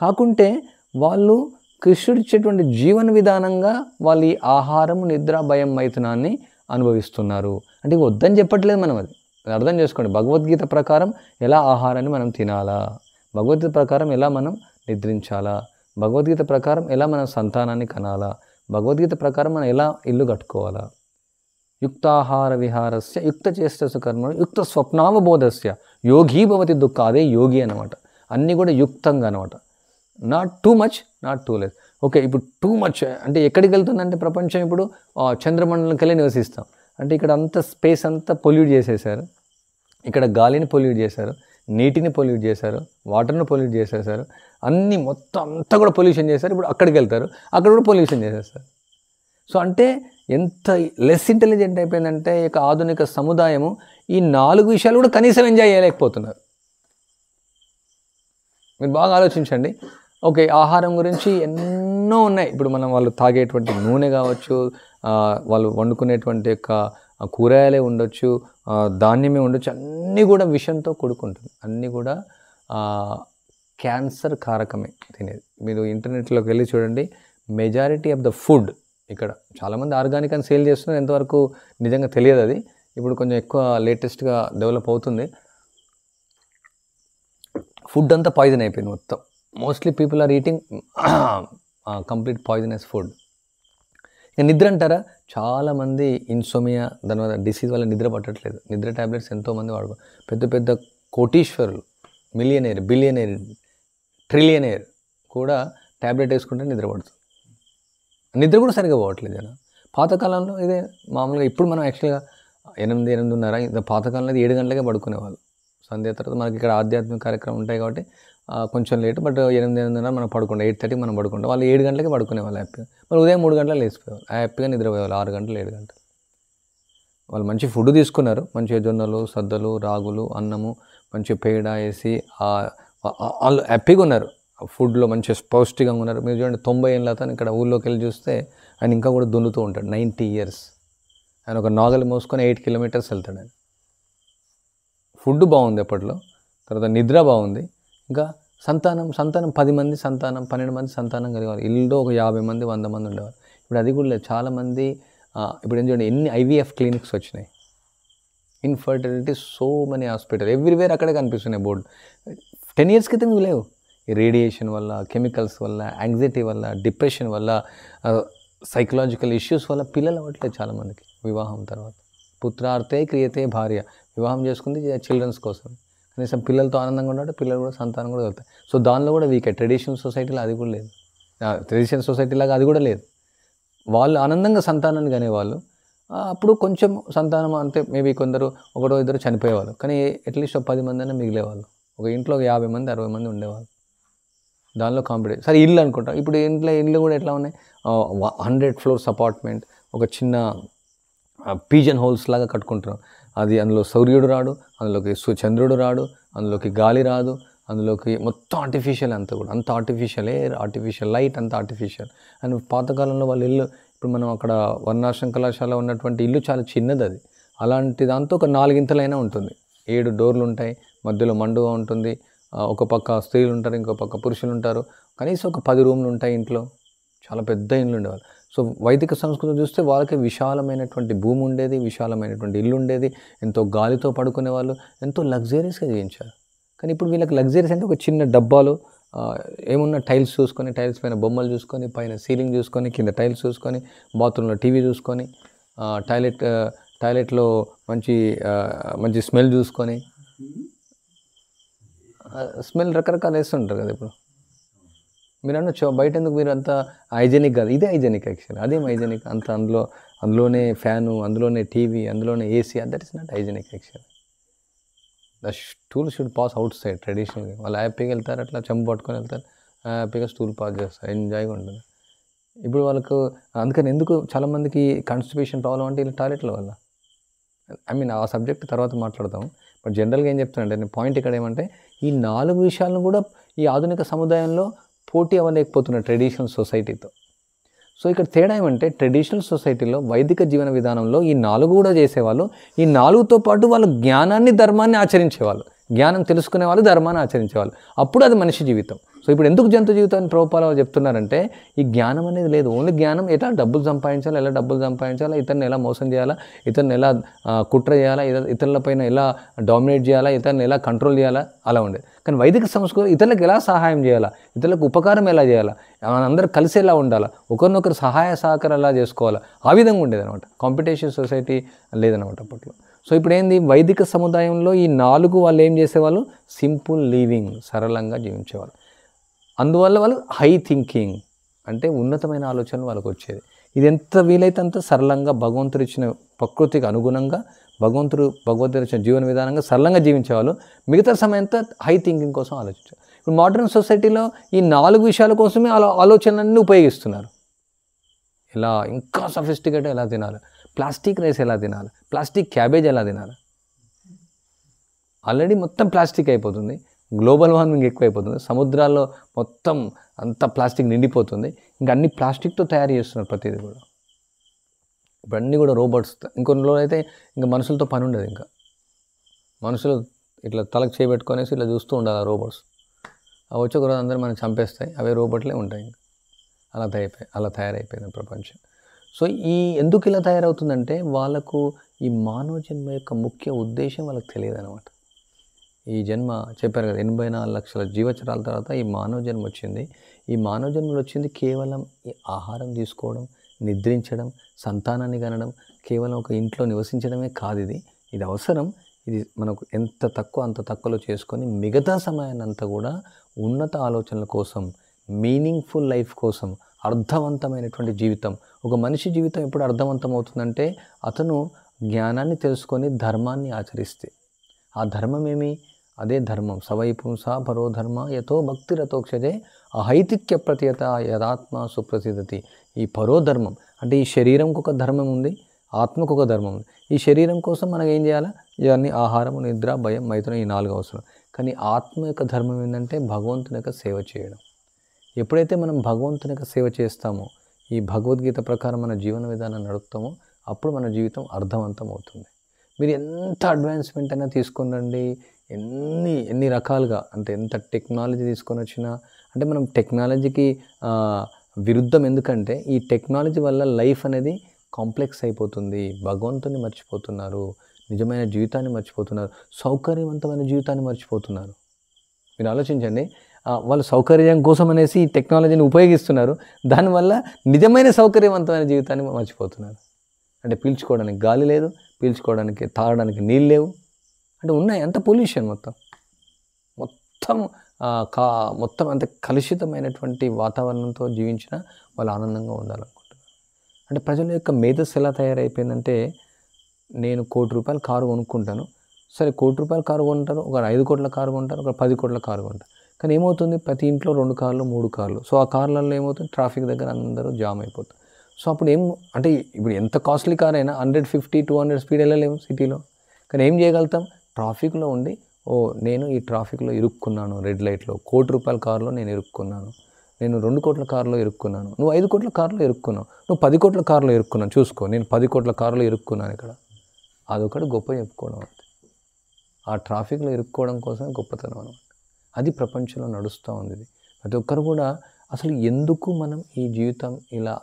కాకుంటే వాళ్ళు కృష్ణుడు ఇచ్చేటువంటి జీవన విధానంగా వాళ్ళు ఈ ఆహారం, నిద్ర, భయం, మైథునాన్ని అనుభవిస్తున్నారు. అంటే వద్దని చెప్పట్లేదు మనం, అది అర్థం చేసుకోండి. భగవద్గీత ప్రకారం ఎలా ఆహారాన్ని మనం తినాలా, భగవద్గీత ప్రకారం ఎలా మనం నిద్రించాలా, భగవద్గీత ప్రకారం ఎలా మనం సంతానాన్ని కనాలా, భగవద్గీత ప్రకారం మనం ఎలా ఇల్లు కట్టుకోవాలా. యుక్తాహార విహారస్య యుక్త చేష్టసు కర్మ యుక్త స్వప్నావబోధస్య యోగీ భవతి దుఃఖ. అదే యోగి అనమాట. అన్నీ కూడా యుక్తంగా అనమాట. Not too much, not two less. Okay, ఇప్పుడు టూ మచ్ అంటే ఎక్కడికి వెళ్తుందంటే ప్రపంచం ఇప్పుడు చంద్రమండలంకి వెళ్ళి నివసిస్తాం. అంటే ఇక్కడ అంతా స్పేస్ అంతా పొల్యూట్ చేసేసారు. ఇక్కడ గాలిని పొల్యూట్ చేశారు, నీటిని పొల్యూట్ చేశారు, వాటర్ని పొల్యూట్ చేసేసారు, అన్నీ మొత్తం అంతా కూడా పొల్యూషన్ చేశారు. ఇప్పుడు అక్కడికి వెళ్తారు, అక్కడ కూడా పొల్యూషన్ చేసేస్తారు. సో అంటే ఎంత లెస్ ఇంటెలిజెంట్ అయిపోయిందంటే ఇక ఆధునిక సముదాయము ఈ 4 విషయాలు కూడా కనీసం ఎంజాయ్ చేయలేకపోతున్నారు. మీరు బాగా ఆలోచించండి. ఓకే, ఆహారం గురించి ఎన్నో ఉన్నాయి. ఇప్పుడు మనం వాళ్ళు తాగేటువంటి నూనె కావచ్చు, వాళ్ళు వండుకునేటువంటి యొక్క కూరగాయలే ఉండొచ్చు, ధాన్యమే ఉండొచ్చు, అన్నీ కూడా విషంతో కూడుకుంటుంది. అన్నీ కూడా క్యాన్సర్ కారకమే తినేది. మీరు ఇంటర్నెట్లోకి వెళ్ళి చూడండి, మెజారిటీ ఆఫ్ ద ఫుడ్ ఇక్కడ చాలామంది ఆర్గానిక్ అని సేల్ చేస్తున్నారు, ఎంతవరకు నిజంగా తెలియదు అది. ఇప్పుడు కొంచెం ఎక్కువ లేటెస్ట్గా డెవలప్ అవుతుంది. ఫుడ్ అంతా పాయిజన్ అయిపోయింది మొత్తం. Mostly people are eating complete poisonous food. ఇక నిద్ర అంటారా, చాలామంది ఇన్సోమియా, దాని వల్ల డిసీజ్ వల్ల నిద్ర పట్టట్లేదు. నిద్ర ట్యాబ్లెట్స్ ఎంతోమంది వాడుకో. పెద్ద పెద్ద కోటీశ్వరులు, మిలియనేర్, బిలియనేర్, ట్రిలియనేర్ కూడా ట్యాబ్లెట్ వేసుకుంటే నిద్ర పడుతుంది. నిద్ర కూడా సరిగా పోవట్లేదు జనం. పాతకాలంలో ఇదే మామూలుగా. ఇప్పుడు మనం యాక్చువల్గా 8-8:30, పాతకాలంలో 7 గంటలకే పడుకునేవాళ్ళు. సంధ్య తర్వాత మనకి ఇక్కడ ఆధ్యాత్మిక కార్యక్రమం ఉంటాయి కాబట్టి కొంచెం లేట్. బట్ 8-8:30 మనం పడుకుంటాం, 8:30 మనం పడుకుంటాం. వాళ్ళు 7 గంటలకే పడుకునేవాళ్ళు హ్యాపీగా. వాళ్ళు ఉదయం 3 గంటలకు లేచిపోయేవాళ్ళు, హ్యాపీగా నిద్రపోయేవాళ్ళు 6 గంటలు 7 గంటలు. వాళ్ళు మంచి ఫుడ్ తీసుకున్నారు, మంచిగా జొన్నలు, సద్దలు, రాగులు, అన్నము, మంచి పేడ వేసి వాళ్ళు హ్యాపీగా ఉన్నారు. ఫుడ్లో మంచి పౌష్టికంగా ఉన్నారు. మీరు చూడండి, 90 ఏళ్ళ అతను ఇక్కడ ఊళ్ళోకి వెళ్ళి చూస్తే ఆయన ఇంకా కూడా దున్నుతూ ఉంటాడు. 90 years ఆయన ఒక నాగలి మోసుకొని 8 kilometers వెళ్తాడు ఆయన. ఫుడ్ బాగుంది అప్పట్లో, తర్వాత నిద్ర బాగుంది, ఇంకా సంతానం 10 మంది సంతానం, 12 మంది సంతానం కలిగేవారు. ఇల్లు ఒక 50 మంది 100 మంది ఉండేవారు. ఇప్పుడు అది కూడా లేదు. చాలామంది ఇప్పుడు ఏం చూడండి, ఎన్ని IVF క్లినిక్స్ వచ్చినాయి, infertility, so many hospital everywhere అక్కడే కనిపిస్తున్నాయి బోర్డు. 10 years క్రితం ఇవి లేవు. ఈ రేడియేషన్ వల్ల, కెమికల్స్ వల్ల, యాంగ్జైటీ వల్ల, డిప్రెషన్ వల్ల, సైకలాజికల్ ఇష్యూస్ వల్ల పిల్లలు అవ్వట్లేదు చాలామందికి వివాహం తర్వాత. పుత్రార్థే క్రియతే భార్య, వివాహం చేసుకుంది చిల్డ్రన్స్ కోసం, కనీసం పిల్లలతో ఆనందంగా ఉన్నాడు, పిల్లలు కూడా సంతానం కూడా వెళ్తాయి. సో దానిలో కూడా వీకే. ట్రెడిషనల్ సొసైటీలో అది కూడా లేదు, ట్రెడిషనల్ సొసైటీ లాగా అది కూడా లేదు. వాళ్ళు ఆనందంగా సంతానాన్ని కనేవాళ్ళు. అప్పుడు కొంచెం సంతానం అంటే మేబీ కొందరు ఒకటో ఇద్దరు చనిపోయేవాళ్ళు, కానీ అట్లీస్ట్ 10 మంది అయినా మిగిలేవాళ్ళు. ఒక ఇంట్లో 50 మంది 60 మంది ఉండేవాళ్ళు. దానిలో కాంపిటేషన్. సరే ఇల్లు అనుకుంటాం, ఇప్పుడు ఇల్లు కూడా ఎట్లా ఉన్నాయి, 100 floors అపార్ట్మెంట్, ఒక చిన్న పీజన్ హోల్స్ లాగా కట్టుకుంటారు. అది అందులో సూర్యుడు రాడు, అందులోకి చంద్రుడు రాడు, అందులోకి గాలి రాదు, అందులోకి మొత్తం ఆర్టిఫిషియల్, అంతా కూడా అంత ఆర్టిఫిషియల్ ఎయిర్, ఆర్టిఫిషియల్ లైట్, అంత ఆర్టిఫిషియల్. అండ్ పాతకాలంలో వాళ్ళ ఇల్లు, ఇప్పుడు మనం అక్కడ వర్ణాశ్రమ కళాశాల ఉన్నటువంటి ఇల్లు చాలా చిన్నది. అది అలాంటి దాంతో ఒక 4 ఇంతలైనా ఉంటుంది, 7 డోర్లు ఉంటాయి, మధ్యలో మండుగా ఉంటుంది, ఒక పక్క స్త్రీలు ఉంటారు, ఇంకో పక్క పురుషులు ఉంటారు, కనీసం ఒక 10 రూమ్లు ఉంటాయి ఇంట్లో, చాలా పెద్ద ఇల్లు ఉండేవాళ్ళు. సో వైదిక సంస్కృతి చూస్తే వాళ్ళకి విశాలమైనటువంటి భూమి ఉండేది, విశాలమైనటువంటి ఇల్లు ఉండేది, ఎంతో గాలితో పడుకునే వాళ్ళు, ఎంతో లగ్జరీస్గా జీవించారు. కానీ ఇప్పుడు వీళ్ళకి లగ్జరీస్ అంటే ఒక చిన్న డబ్బాలు, ఏమున్న టైల్స్ చూసుకొని, టైల్స్ పైన బొమ్మలు చూసుకొని, పైన సీలింగ్ చూసుకొని, కింద టైల్స్ చూసుకొని, బాత్రూంలో టీవీ చూసుకొని, టాయిలెట్లో మంచి స్మెల్ చూసుకొని, స్మెల్ రకరకాలు వేస్తుంటారు కదా. ఇప్పుడు మీరు అనొచ్చు బయట ఎందుకు, మీరు అంతా హైజెనిక్ కాదు, ఇదే హైజెనిక్ యాక్చువల్లీ. అదేం హైజెనిక్, అంత అందులోనే ఫ్యాను, అందులోనే టీవీ, అందులోనే AC, that is not hygienic actually. The stool should pass out side. ట్రెడిషనల్గా వాళ్ళు హ్యాపీగా వెళ్తారు, అట్లా చెంబు పట్టుకొని వెళ్తారు, హ్యాపీగా స్టూల్ పాస్ చేస్తారు, ఎంజాయ్గా ఉంటుంది. ఇప్పుడు వాళ్ళకు అందుకని ఎందుకు చాలామందికి కాన్స్టిపేషన్ ప్రాబ్లం అంటే వీళ్ళు టాయిలెట్ల వల్ల. ఐ మీన్ ఆ సబ్జెక్ట్ తర్వాత మాట్లాడతాం. బట్ జనరల్గా ఏం చెప్తానంటే నేను పాయింట్ ఇక్కడ ఏమంటే, ఈ 4 విషయాలను కూడా ఈ ఆధునిక సముదాయంలో పోటీ అవ్వలేకపోతున్నారు ట్రెడిషనల్ సొసైటీతో. సో ఇక్కడ తేడా ఏమంటే, ట్రెడిషనల్ సొసైటీలో వైదిక జీవన విధానంలో ఈ 4 కూడా చేసేవాళ్ళు, ఈ 4తో పాటు వాళ్ళు జ్ఞానాన్ని, ధర్మాన్ని ఆచరించేవాళ్ళు, జ్ఞానం తెలుసుకునే వాళ్ళు, ధర్మాన్ని ఆచరించేవాళ్ళు. అప్పుడు అది మనిషి జీవితం. సో ఇప్పుడు ఎందుకు జంతు జీవితాన్ని ప్రభుపాల చెప్తున్నారంటే, ఈ జ్ఞానం అనేది లేదు. ఓన్లీ జ్ఞానం ఎలా డబ్బులు సంపాదించాలా, ఇతరుని ఎలా మోసం చేయాలా, ఇతరుని ఎలా కుట్ర చేయాలా, ఇతరులపైన ఎలా డామినేట్ చేయాలా, ఇతరుని ఎలా కంట్రోల్ చేయాలా, అలా ఉండేది. కానీ వైదిక సంస్కృతి ఇతరులకు ఎలా సహాయం చేయాలా, ఇతరులకు ఉపకారం ఎలా చేయాలా, మనందరూ కలిసి ఎలా ఉండాలా, ఒకరినొకరు సహాయ సహకారం ఎలా చేసుకోవాలా, ఆ విధంగా ఉండేది అనమాట. కాంపిటీషన్ సొసైటీ లేదనమాట అప్పట్లో. సో ఇప్పుడు ఏంది, వైదిక సముదాయంలో ఈ 4 వాళ్ళు ఏం చేసేవాళ్ళు, సింపుల్ లివింగ్, సరళంగా జీవించేవాళ్ళు. అందువల్ల వాళ్ళు హై థింకింగ్, అంటే ఉన్నతమైన ఆలోచనలు వాళ్ళకు వచ్చేది. ఇది ఎంత వీలైతే అంత సరళంగా, భగవంతుడు ఇచ్చిన ప్రకృతికి అనుగుణంగా, భగవంతుడు ఇచ్చిన జీవన విధానంగా సరళంగా జీవించేవాళ్ళు. మిగతా సమయం అంతా హై థింకింగ్ కోసం ఆలోచించారు. ఇప్పుడు మోడర్న్ సొసైటీలో ఈ 4 విషయాల కోసమే ఆలోచనలన్నీ ఉపయోగిస్తున్నారు. ఇలా ఇంకా సఫిస్టికేట్ ఎలా తినాలి, ప్లాస్టిక్ రైస్ ఎలా తినాలి, ప్లాస్టిక్ క్యాబేజ్ ఎలా తినాలి. ఆల్రెడీ మొత్తం ప్లాస్టిక్ అయిపోతుంది, గ్లోబల్ వార్మింగ్ ఎక్కువైపోతుంది, సముద్రాల్లో మొత్తం అంతా ప్లాస్టిక్ నిండిపోతుంది. ఇంకా అన్ని ప్లాస్టిక్తో తయారు చేస్తున్నారు ప్రతిదీ కూడా. ఇప్పుడు అన్నీ కూడా రోబోట్స్. ఇంకొన్ని రోజులు అయితే ఇంకా మనుషులతో పని ఉండదు. ఇంకా మనుషులు ఇట్లా తలకు చేయబెట్టుకొనేసి ఇట్లా చూస్తూ ఉండాలి ఆ రోబోట్స్. అవి వచ్చే ఒక రోజు అందరూ మనం చంపేస్తాయి, అవే రోబోట్లే ఉంటాయి. ఇంకా అలా తయారైపోయింది ప్రపంచం. సో ఎందుకు ఇలా తయారవుతుందంటే, వాళ్ళకు ఈ మానవ జన్మ యొక్క ముఖ్య ఉద్దేశం వాళ్ళకి తెలియదు అనమాట. ఈ జన్మ చెప్పారు కదా, 84 లక్షల జీవచరాల తర్వాత ఈ మానవ జన్మ వచ్చింది. ఈ మానవ జన్మలో వచ్చింది కేవలం ఈ ఆహారం తీసుకోవడం, నిద్రించడం, సంతానాన్ని కనడం, కేవలం ఒక ఇంట్లో నివసించడమే కాదు. ఇది అవసరం. ఇది మనకు ఎంత తక్కువ అంత తక్కువలో చేసుకొని మిగతా సమయాన్ని అంతా కూడా ఉన్నత ఆలోచనల కోసం, మీనింగ్ఫుల్ లైఫ్ కోసం, అర్థవంతమైనటువంటి జీవితం. ఒక మనిషి జీవితం ఎప్పుడు అర్థవంతం అవుతుందంటే, అతను జ్ఞానాన్ని తెలుసుకొని ధర్మాన్ని ఆచరిస్తే. ఆ ధర్మం ఏమి, అదే ధర్మం. సవై పుంసా పరో ధర్మ యతో భక్తిరతోక్షజే అహైతిక్య ప్రతియత యదాత్మ సుప్రసిద్ధతి. ఈ పరోధర్మం అంటే ఈ శరీరంకు ఒక ధర్మం ఉంది, ఆత్మకు ఒక ధర్మం ఉంది. ఈ శరీరం కోసం మనం ఏం చేయాలా, ఇవన్నీ ఆహారం, నిద్ర, భయం, మైథునం, ఈ 4 అవసరం. కానీ ఆత్మ యొక్క ధర్మం ఏంటంటే భగవంతుని యొక్క సేవ చేయడం. ఎప్పుడైతే మనం భగవంతుని యొక్క సేవ చేస్తామో, ఈ భగవద్గీత ప్రకారం మన జీవన విధానం నడుపుతామో, అప్పుడు మన జీవితం అర్థవంతం అవుతుంది. మీరు ఎంత అడ్వాన్స్మెంట్ అయినా తీసుకొని రండి, ఎన్ని రకాలుగా, అంటే ఎంత టెక్నాలజీ తీసుకొని వచ్చినా, అంటే మనం టెక్నాలజీకి విరుద్ధం. ఎందుకంటే ఈ టెక్నాలజీ వల్ల లైఫ్ అనేది కాంప్లెక్స్ అయిపోతుంది, భగవంతుని మర్చిపోతున్నారు, నిజమైన జీవితాన్ని మర్చిపోతున్నారు, సౌకర్యవంతమైన జీవితాన్ని మర్చిపోతున్నారు. మీరు ఆలోచించండి, వాళ్ళు సౌకర్యం కోసం అనేసి ఈ టెక్నాలజీని ఉపయోగిస్తున్నారు. దానివల్ల నిజమైన సౌకర్యవంతమైన జీవితాన్ని మర్చిపోతున్నారు. అంటే పీల్చుకోవడానికి గాలి లేదు, పీల్చుకోవడానికి తాగడానికి నీళ్ళు లేవు, అంటే ఉన్నాయి. అంత పొల్యూషన్ మొత్తం మొత్తం అంత కలుషితమైనటువంటి వాతావరణంతో జీవించిన వాళ్ళు ఆనందంగా ఉండాలనుకుంటున్నారు. అంటే ప్రజల యొక్క మేధస్సు ఎలా తయారైపోయిందంటే, నేను ₹1,00,00,000 కారు కొనుక్కుంటాను, సరే ₹1,00,00,000 కారు కొంటారు, ఒక 5 కోట్ల కారు కొంటారు, ఒక 10 కోట్ల కారు కొంటారు. కానీ ఏమవుతుంది, ప్రతి ఇంట్లో 2 కార్లు 3 కార్లు. సో ఆ కార్లలో ఏమవుతుంది, ట్రాఫిక్ దగ్గర అందరూ జామ్ అయిపోతారు. సో అప్పుడు అంటే ఇప్పుడు ఎంత కాస్ట్లీ కార్ అయినా 150, 200 స్పీడ్ వెళ్ళలేము సిటీలో. కానీ ఏం చేయగలుగుతాం, ట్రాఫిక్లో ఉండి నేను ఈ ట్రాఫిక్లో ఇరుక్కున్నాను, రెడ్ లైట్లో ₹1,00,00,000 కారులో నేను ఇరుక్కున్నాను, నేను 2 కోట్ల కారులో ఇరుక్కున్నాను, నువ్వు 5 కోట్ల కారులో ఇరుక్కున్నావు, నువ్వు 10 కోట్ల కారులో ఇరుక్కున్నావు, చూసుకో నేను 10 కోట్ల కారులో ఇరుక్కున్నాను ఇక్కడ. అదొకటి గొప్ప చెప్పుకోవడం అంతే. ఆ ట్రాఫిక్లో ఇరుక్కోవడం కోసం గొప్పతనం అనమాట. అది ప్రపంచంలో నడుస్తూ ఉంది. ఇది ప్రతి ఒక్కరు కూడా అసలు ఎందుకు మనం ఈ జీవితం ఇలా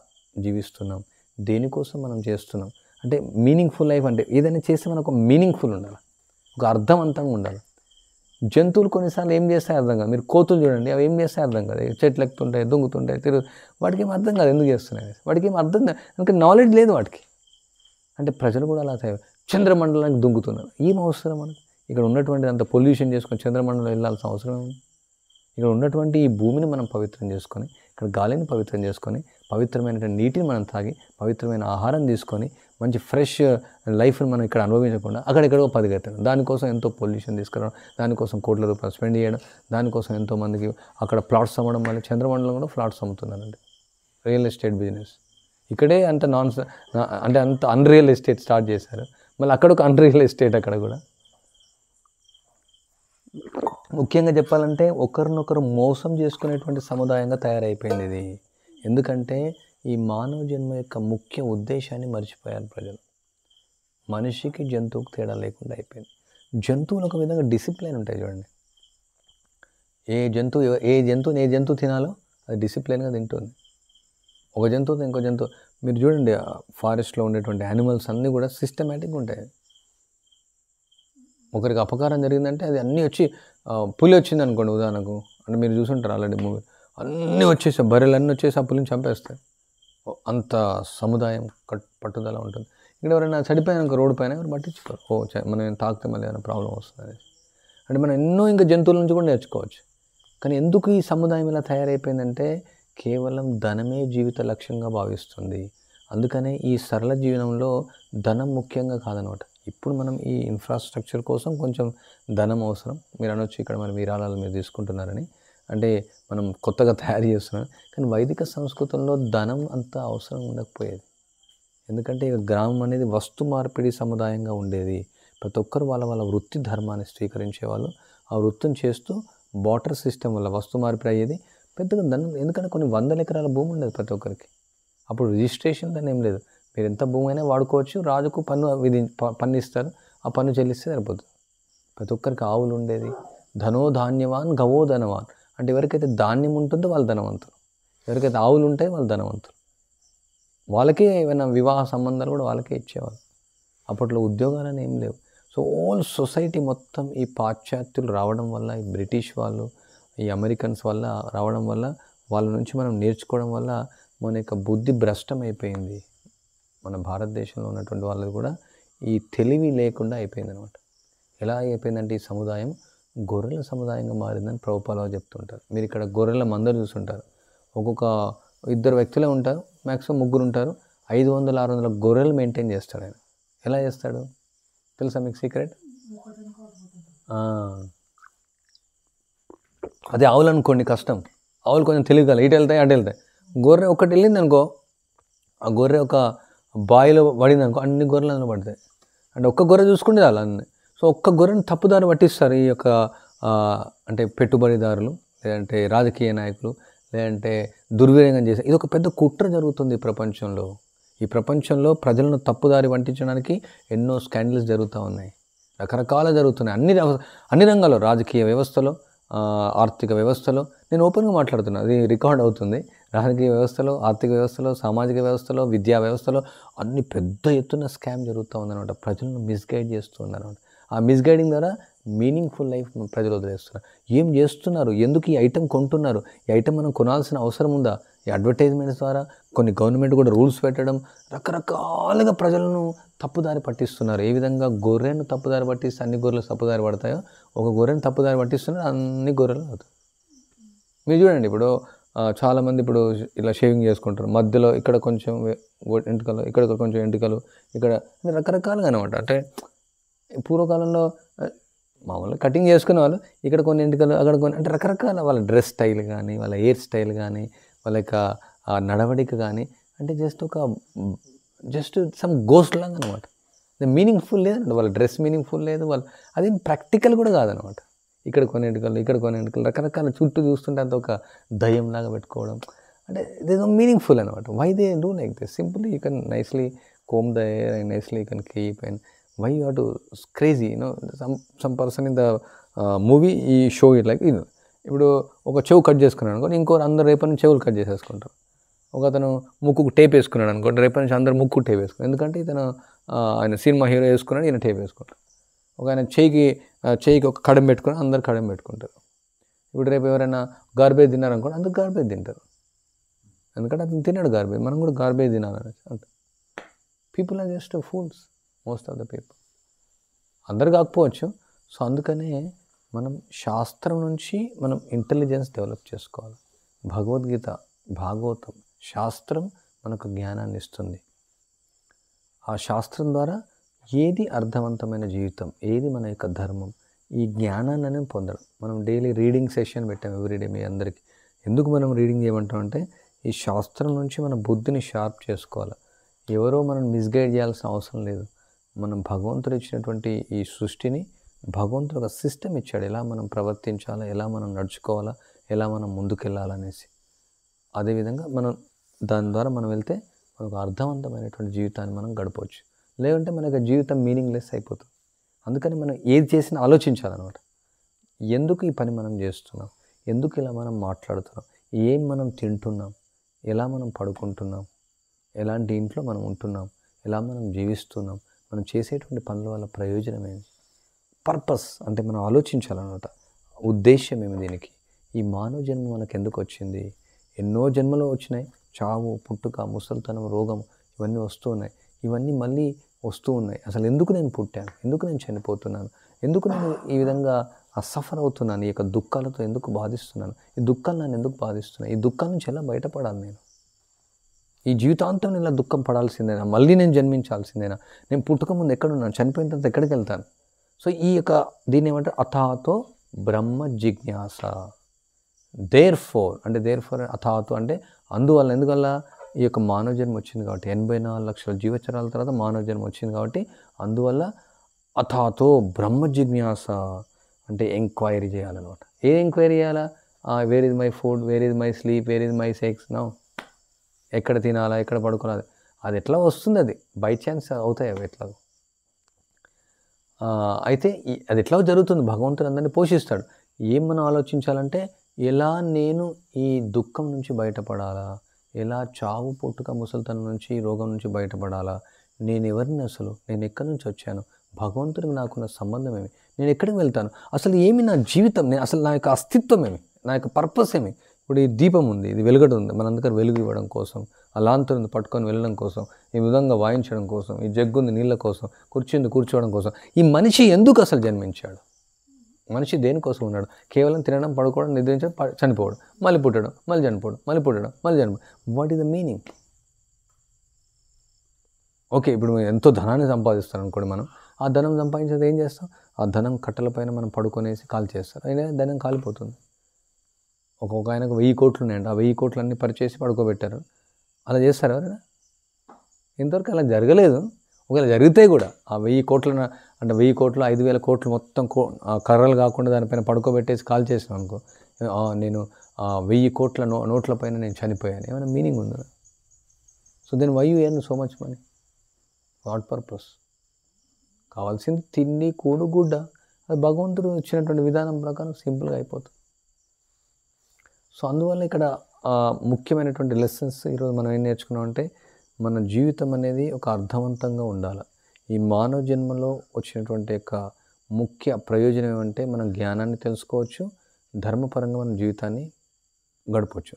జీవిస్తున్నాం, దేనికోసం మనం చేస్తున్నాం, అంటే మీనింగ్ఫుల్ లైఫ్. అంటే ఏదైనా చేస్తే మనకు మీనింగ్ఫుల్ ఉండాలి, ఒక అర్థవంతంగా ఉండాలి. జంతువులు కొన్నిసార్లు ఏం చేస్తాయి అర్థం కాదు. మీరు కోతులు చూడండి, అవి ఏం చేస్తాయి అర్థం కాదు, చెట్లు ఎక్కుతుంటాయి, దొంగుతుంటాయి, వాటికి ఏం అర్థం కాదు ఎందుకు చేస్తున్నాయి, వాటికి ఏం అర్థం కాదు, ఎందుకంటే నాలెడ్జ్ లేదు వాటికి. అంటే ప్రజలు కూడా అలా చంద్రమండలానికి దుంగుతున్నారు. ఏం అవసరం మనకు, ఇక్కడ ఉన్నటువంటి అంత పొల్యూషన్ చేసుకొని చంద్రమండలం వెళ్ళాల్సిన అవసరం ఉంది. ఇక్కడ ఉన్నటువంటి ఈ భూమిని మనం పవిత్రం చేసుకొని, ఇక్కడ గాలిని పవిత్రం చేసుకొని, పవిత్రమైన నీటిని మనం తాగి, పవిత్రమైన ఆహారం తీసుకొని, మంచి ఫ్రెష్ లైఫ్ని మనం ఇక్కడ అనుభవించకుండా అక్కడెక్కడో 10 గంటలు దానికోసం ఎంతో పొల్యూషన్ తీసుకురావడం, దానికోసం కోట్ల రూపాయలు స్పెండ్ చేయడం, దానికోసం ఎంతోమందికి అక్కడ ప్లాట్స్ అమ్మడం. మళ్ళీ చంద్రమండలం కూడా ఫ్లాట్స్ అమ్ముతున్నారండి, రియల్ ఎస్టేట్ బిజినెస్. ఇక్కడే అంత అంటే అంత అన్రియల్ ఎస్టేట్ స్టార్ట్ చేశారు, మళ్ళీ అక్కడ ఒక అన్రియల్ ఎస్టేట్ అక్కడ కూడా. ముఖ్యంగా చెప్పాలంటే ఒకరినొకరు మోసం చేసుకునేటువంటి సముదాయంగా తయారైపోయింది ఇది. ఎందుకంటే ఈ మానవ జన్మ యొక్క ముఖ్య ఉద్దేశాన్ని మర్చిపోయారు ప్రజలు. మనిషికి జంతువుకి తేడా లేకుండా అయిపోయింది. జంతువులు ఒక విధంగా డిసిప్లైన్ ఉంటాయి చూడండి. ఏ జంతువు తినాలో అది డిసిప్లైన్గా తింటుంది. ఒక జంతువుతో ఇంకో జంతువు, మీరు చూడండి ఫారెస్ట్లో ఉండేటువంటి యానిమల్స్ అన్నీ కూడా సిస్టమేటిక్గా ఉంటాయి. ఒకరికి అపకారం జరిగిందంటే అది అన్నీ వచ్చి, పులి వచ్చింది అనుకోండి ఉదాహరణకు, అంటే మీరు చూసుంటారు ఆల్రెడీ మూవీ, అన్నీ వచ్చేసి బర్రెలు అన్నీ వచ్చేసి ఆ పులిని చంపేస్తాయి. అంత సముదాయం పట్టుదల ఉంటుంది. ఇక్కడ ఎవరైనా చనిపోయాక రోడ్డు పైన ఎవరు పట్టించుకోరు, మనం తాకితే మళ్ళీ ఏమైనా ప్రాబ్లం వస్తుంది. అంటే మనం ఎన్నో ఇంకా జంతువుల నుంచి కూడా నేర్చుకోవచ్చు. కానీ ఎందుకు ఈ సముదాయం ఇలా తయారైపోయిందంటే కేవలం ధనమే జీవిత లక్ష్యంగా భావిస్తుంది. అందుకనే ఈ సరళ జీవనంలో ధనం ముఖ్యంగా కాదనమాట. ఇప్పుడు మనం ఈ ఇన్ఫ్రాస్ట్రక్చర్ కోసం కొంచెం ధనం అవసరం. మీరు అనొచ్చు ఇక్కడ మన విరాళాలు మీరు తీసుకుంటున్నారని, అంటే మనం కొత్తగా తయారు చేస్తున్నాం. కానీ వైదిక సంస్కృతంలో ధనం అంత అవసరం ఉండకపోయేది. ఎందుకంటే ఇక గ్రామం అనేది వస్తు మార్పిడి సముదాయంగా ఉండేది. ప్రతి ఒక్కరు వాళ్ళ వృత్తి ధర్మాన్ని స్వీకరించేవాళ్ళు. ఆ వృత్తిని చేస్తూ బాటర్ సిస్టమ్ వల్ల వస్తు మార్పిడి అయ్యేది. పెద్దగా ధనం, ఎందుకంటే కొన్ని 100 ఎకరాల భూమి ఉండేది ప్రతి ఒక్కరికి. అప్పుడు రిజిస్ట్రేషన్ దాన్ని ఏం లేదు, మీరు ఎంత భూమి అయినా వాడుకోవచ్చు. రాజుకు పన్ను ఇస్తారు, ఆ పన్ను చెల్లిస్తే సరిపోతుంది. ప్రతి ఒక్కరికి ఆవులు ఉండేది. ధనో ధాన్యవాన్ గవో ధనవాన్, అంటే ఎవరికైతే ధాన్యం ఉంటుందో వాళ్ళు ధనవంతులు, ఎవరికైతే ఆవులు ఉంటాయో వాళ్ళు ధనవంతులు. వాళ్ళకే ఏమైనా వివాహ సంబంధాలు కూడా వాళ్ళకే ఇచ్చేవాళ్ళు. అప్పట్లో ఉద్యోగాలని ఏం లేవు. సో ఓల్ సొసైటీ మొత్తం ఈ పాశ్చాత్యులు రావడం వల్ల, ఈ బ్రిటిష్ వాళ్ళు, ఈ అమెరికన్స్ వల్ల రావడం వల్ల, వాళ్ళ నుంచి మనం నేర్చుకోవడం వల్ల మన యొక్క బుద్ధి భ్రష్టం అయిపోయింది. మన భారతదేశంలో ఉన్నటువంటి వాళ్ళది కూడా ఈ తెలివి లేకుండా అయిపోయింది అనమాట. ఎలా అయిపోయిందంటే ఈ సముదాయం గొర్రెల సముదాయంగా మారిందని ప్రభుపాల చెప్తుంటారు. మీరు ఇక్కడ గొర్రెల మందరు చూస్తుంటారు. ఒక్కొక్క 2 వ్యక్తులే ఉంటారు, మ్యాక్సిమం 3 ఉంటారు. 500-600 గొర్రెలు మెయింటైన్ చేస్తాడు ఆయన. ఎలా చేస్తాడు తెలుసా మీకు సీక్రెట్? అదే ఆవులు అనుకోండి కష్టం. ఆవులు కొంచెం తెలియగల, ఇటు వెళ్తాయి అటు వెళ్తాయి. గొర్రె ఒకటి వెళ్ళింది అనుకో, ఆ గొర్రె ఒక బాయిలో పడింది అనుకో, అన్ని గొర్రెలు అందులో పడతాయి. అంటే ఒక్క గొర్రె చూసుకుంటే అలా అన్నీ. సో ఒక్క గొర్రెని తప్పుదారి పట్టిస్తారు ఈ యొక్క అంటే పెట్టుబడిదారులు, లేదంటే రాజకీయ నాయకులు, లేదంటే దుర్వినియోగం చేసే. ఇది ఒక పెద్ద కుట్ర జరుగుతుంది ఈ ప్రపంచంలో. ఈ ప్రపంచంలో ప్రజలను తప్పుదారి పట్టించడానికి ఎన్నో స్కాండల్స్ జరుగుతూ ఉన్నాయి, రకరకాల జరుగుతున్నాయి. అన్ని రంగాల్లో, రాజకీయ వ్యవస్థలో, ఆర్థిక వ్యవస్థలో. నేను ఓపెన్గా మాట్లాడుతున్నా, అది రికార్డ్ అవుతుంది. రాజకీయ వ్యవస్థలో, ఆర్థిక వ్యవస్థలో, సామాజిక వ్యవస్థలో, విద్యా వ్యవస్థలో అన్ని పెద్ద ఎత్తున స్కామ్ జరుగుతూ ఉందన్నమాట. ప్రజలను మిస్గైడ్ చేస్తూ ఉందన్నమాట. ఆ మిస్గైడింగ్ ద్వారా మీనింగ్ఫుల్ లైఫ్ ప్రజలు వదిలేస్తున్నారు. ఏం చేస్తున్నారు, ఎందుకు ఈ ఐటెం కొంటున్నారు, ఈ ఐటెం మనం కొనాల్సిన అవసరం ఉందా? ఈ అడ్వర్టైజ్మెంట్స్ ద్వారా కొన్ని గవర్నమెంట్ కూడా రూల్స్ పెట్టడం రకరకాలుగా ప్రజలను తప్పుదారి పట్టిస్తున్నారు. ఏ విధంగా గొర్రెను తప్పుదారి పట్టిస్తే అన్ని గొర్రెలు తప్పుదారి పడతాయో, ఒక గొర్రెను తప్పుదారి పట్టిస్తున్నారు, అన్ని గొర్రెలు అవుతాయి. మీరు చూడండి, ఇప్పుడు చాలామంది ఇప్పుడు ఇలా షేవింగ్ చేసుకుంటారు, మధ్యలో ఇక్కడ కొంచెం ఎంటుకలు, ఇక్కడ కొంచెం ఎంటుకలు, ఇక్కడ రకరకాలుగా అనమాట. అంటే పూర్వకాలంలో మామూలుగా కటింగ్ చేసుకునే వాళ్ళు ఇక్కడ కొన్ని ఎంటుకలు, అక్కడ కొన్ని, అంటే రకరకాల వాళ్ళ డ్రెస్ స్టైల్ కానీ, వాళ్ళ హెయిర్ స్టైల్ కానీ, వాళ్ళ యొక్క నడవడిక కానీ, అంటే జస్ట్ సమ్ గోస్ట్ లాగా అనమాట. మీనింగ్ఫుల్ లేదండి, వాళ్ళ డ్రెస్ మీనింగ్ఫుల్ లేదు, వాళ్ళు అది ప్రాక్టికల్ కూడా కాదనమాట. ఇక్కడ కొన్ని ఎంటుకలు, ఇక్కడ కొన్ని ఎంటుకలు, రకరకాల చుట్టూ చూస్తుంటే అంత ఒక దయ్యంలాగా పెట్టుకోవడం, అంటే ఇదేదో మీనింగ్ఫుల్ అనమాట. Why they do like this? Simply you can nicely comb the hair and nicely you can keep, and why you have to crazy, some person in the movie he show it like, ఇప్పుడు ఒక చెవు cut చేసుకున్నాడు అనుకోండి, ఇంకో అందరు రేపటి నుంచి చెవులు కట్ చేసేసుకుంటారు. ఒక అతను ముక్కుకు టేప్ వేసుకున్నాడు అనుకోండి, రేపటి నుంచి అందరు ముక్కు టేప్ వేసుకున్నారు. ఎందుకంటే ఇతను ఆయన సినిమా హీరో వేసుకున్నాడు, ఈయన టేప్ వేసుకుంటారు. ఒక ఆయన చేయికి ఒక కడం పెట్టుకుని అందరు కడం పెట్టుకుంటారు. ఇప్పుడు రేపు ఎవరైనా గార్బేజ్ తిన్నారనుకోండి, అందరు గార్బేజ్ తింటారు. ఎందుకంటే అతను తిన్నాడు గార్బేజ్, మనం కూడా గార్బేజ్ తినాలని అంట. People are just fools, most of the people. అందరు కాకపోవచ్చు. సో అందుకనే మనం శాస్త్రం నుంచి మనం ఇంటెలిజెన్స్ డెవలప్ చేసుకోవాలి. భగవద్గీత, భాగవతం, శాస్త్రం మనకు జ్ఞానాన్ని ఇస్తుంది. ఆ శాస్త్రం ద్వారా ఏది అర్థవంతమైన జీవితం, ఏది మన యొక్క ధర్మం, ఈ జ్ఞానాన్ని పొందడం. మనం డైలీ రీడింగ్ సెషన్ పెట్టాం ఎవ్రీడే మీ అందరికీ. ఎందుకు మనం రీడింగ్ చేయమంటాం అంటే, ఈ శాస్త్రం నుంచి మన బుద్ధిని షార్ప్ చేసుకోవాలి. ఎవరో మనం మిస్గైడ్ చేయాల్సిన అవసరం లేదు. మనం భగవంతుడు ఇచ్చినటువంటి ఈ సృష్టిని, భగవంతుడు ఒక సిస్టమ్ ఇచ్చాడు, ఎలా మనం ప్రవర్తించాలా, ఎలా మనం నడుచుకోవాలా, ఎలా మనం ముందుకెళ్ళాలనేసి. అదేవిధంగా మనం దాని ద్వారా మనం వెళ్తే మనకు అర్థవంతమైనటువంటి జీవితాన్ని మనం గడపవచ్చు. లేదంటే మనకు జీవితం మీనింగ్లెస్ అయిపోతుంది. అందుకని మనం ఏది చేసినా ఆలోచించాలన్నమాట. ఎందుకు ఈ పని మనం చేస్తున్నాం, ఎందుకు ఇలా మనం మాట్లాడుతున్నాం, ఏం మనం తింటున్నాం, ఎలా మనం పడుకుంటున్నాం, ఎలాంటి ఇంట్లో మనం ఉంటున్నాం, ఎలా మనం జీవిస్తున్నాం, మనం చేసేటువంటి పనుల వల్ల ప్రయోజనం ఏంటి, పర్పస్ అంటే మనం ఆలోచించాలన్నమాట. ఉద్దేశ్యం ఏమి దీనికి, ఈ మానవ జన్మ మనకు ఎందుకు వచ్చింది? ఎన్నో జన్మలో వచ్చినాయి, చావు, పుట్టుక, ముసలితనం, రోగం, ఇవన్నీ వస్తూ ఉన్నాయి. ఇవన్నీ మళ్ళీ వస్తూ ఉన్నాయి. అసలు ఎందుకు నేను పుట్టాను, ఎందుకు నేను చనిపోతున్నాను, ఎందుకు నేను ఈ విధంగా సఫర్ అవుతున్నాను, ఈ యొక్క దుఃఖాలతో ఎందుకు బాధిస్తున్నాను, ఈ దుఃఖాలు నన్ను ఎందుకు బాధిస్తున్నాయి, ఈ దుఃఖాల నుంచి ఎలా బయటపడాలి, నేను ఈ జీవితాంతం ఇలా దుఃఖం పడాల్సిందేనా, మళ్ళీ నేను జన్మించాల్సిందేనా, నేను పుట్టుక ముందు ఎక్కడున్నాను, చనిపోయిన తర్వాత ఎక్కడికి వెళ్తాను? సో ఈ యొక్క దీన్ని ఏమంటారు, అథాతో బ్రహ్మ జిజ్ఞాస. దేర్ ఫోర్ అథాతో అంటే అందువల్ల, ఎందువల్ల ఈ యొక్క మానవ జన్మ వచ్చింది కాబట్టి, 84 లక్షల జీవచరాల తర్వాత మానవ జన్మ వచ్చింది కాబట్టి, అందువల్ల అథాతో బ్రహ్మ జిజ్ఞాస అంటే ఎంక్వైరీ చేయాలన్నమాట. ఏ ఎంక్వైరీ చేయాలా? Where is my food, where is my sleep, where is my sex, no, ఎక్కడ తినాలా, ఎక్కడ పడుకోవాలి, అది ఎట్లా వస్తుంది, అది బై ఛాన్స్ అవుతాయి అవి ఎట్లా. అయితే అది ఎట్లా జరుగుతుంది, భగవంతుడు అందరినీ పోషిస్తాడు. ఏం మనం ఆలోచించాలంటే, ఎలా నేను ఈ దుఃఖం నుంచి బయటపడాలా, ఎలా చావు, పుట్టుక, ముసలితనం నుంచి, రోగం నుంచి బయటపడాలా, నేను ఎవరిని, అసలు నేను ఎక్కడి నుంచి వచ్చాను, భగవంతుడికి నాకున్న సంబంధం ఏమి, నేను ఎక్కడికి వెళ్తాను, అసలు ఏమి నా జీవితం, నేను అసలు నా యొక్క అస్తిత్వం ఏమి, నా యొక్క పర్పస్ ఏమి. ఇప్పుడు ఈ దీపం ఉంది, ఇది వెలుగడు ఉంది, మనందరికీ వెలుగు ఇవ్వడం కోసం, ఆ లాంతరుని పట్టుకొని వెళ్ళడం కోసం, ఈ విధంగా వాయించడం కోసం, ఈ జగ్గుంది నీళ్ళ కోసం, కూర్చుంది కూర్చోవడం కోసం. ఈ మనిషి ఎందుకు అసలు జన్మించాడు? మనిషి దేనికోసం ఉన్నాడు? కేవలం తినడం, పడుకోవడం, నిద్రించడం, చనిపోవడం, మళ్ళీ పుట్టడం, మళ్ళీ చనిపోవడం, మళ్ళీ పుట్టడం, మళ్ళీ చనిపోవడం. What is the meaning? Okay, ఇప్పుడు ఎంతో ధనాన్ని సంపాదిస్తాం అనుకోండి, మనం ఆ ధనం సంపాదించేది ఏం చేస్తాం? ఆ ధనం కట్టెలపైన మనం పడుకొనేసి కాల్ చేస్తారు, అయినా ధనం కాలిపోతుంది. ఒక్కొక్క ఆయనకు 1000 కోట్లు ఉన్నాయండి, ఆ 1000 కోట్లన్నీ పరిచేసి పడుకోబెట్టారు. అలా చేస్తారు ఎవరైనా? ఇంతవరకు అలా జరగలేదు. ఒకవేళ జరిగితే కూడా ఆ 1000 కోట్ల అంటే 1000 కోట్లు 5000 కోట్లు మొత్తం కర్రలు కాకుండా దానిపైన పడుకోబెట్టేసి కాల్ చేసాం అనుకో, నేను 1000 కోట్ల నోట్ల పైన నేను చనిపోయాను, ఏమైనా మీనింగ్ ఉందా? So then why you earn so much money? What purpose? కావాల్సింది తిండి, కూడు, గుడ్డ. అది భగవంతుడు ఇచ్చినటువంటి విధానం ప్రకారం సింపుల్గా అయిపోతుంది. సో అందువల్ల ఇక్కడ ముఖ్యమైనటువంటి లెసన్స్ ఈరోజు మనం ఏం నేర్చుకున్నామంటే, మన జీవితం అనేది ఒక అర్థవంతంగా ఉండాలి. ఈ మానవ జన్మలో వచ్చినటువంటి యొక్క ముఖ్య ప్రయోజనం ఏమంటే మనం జ్ఞానాన్ని తెలుసుకోవచ్చు, ధర్మపరంగా మన జీవితాన్ని గడపవచ్చు.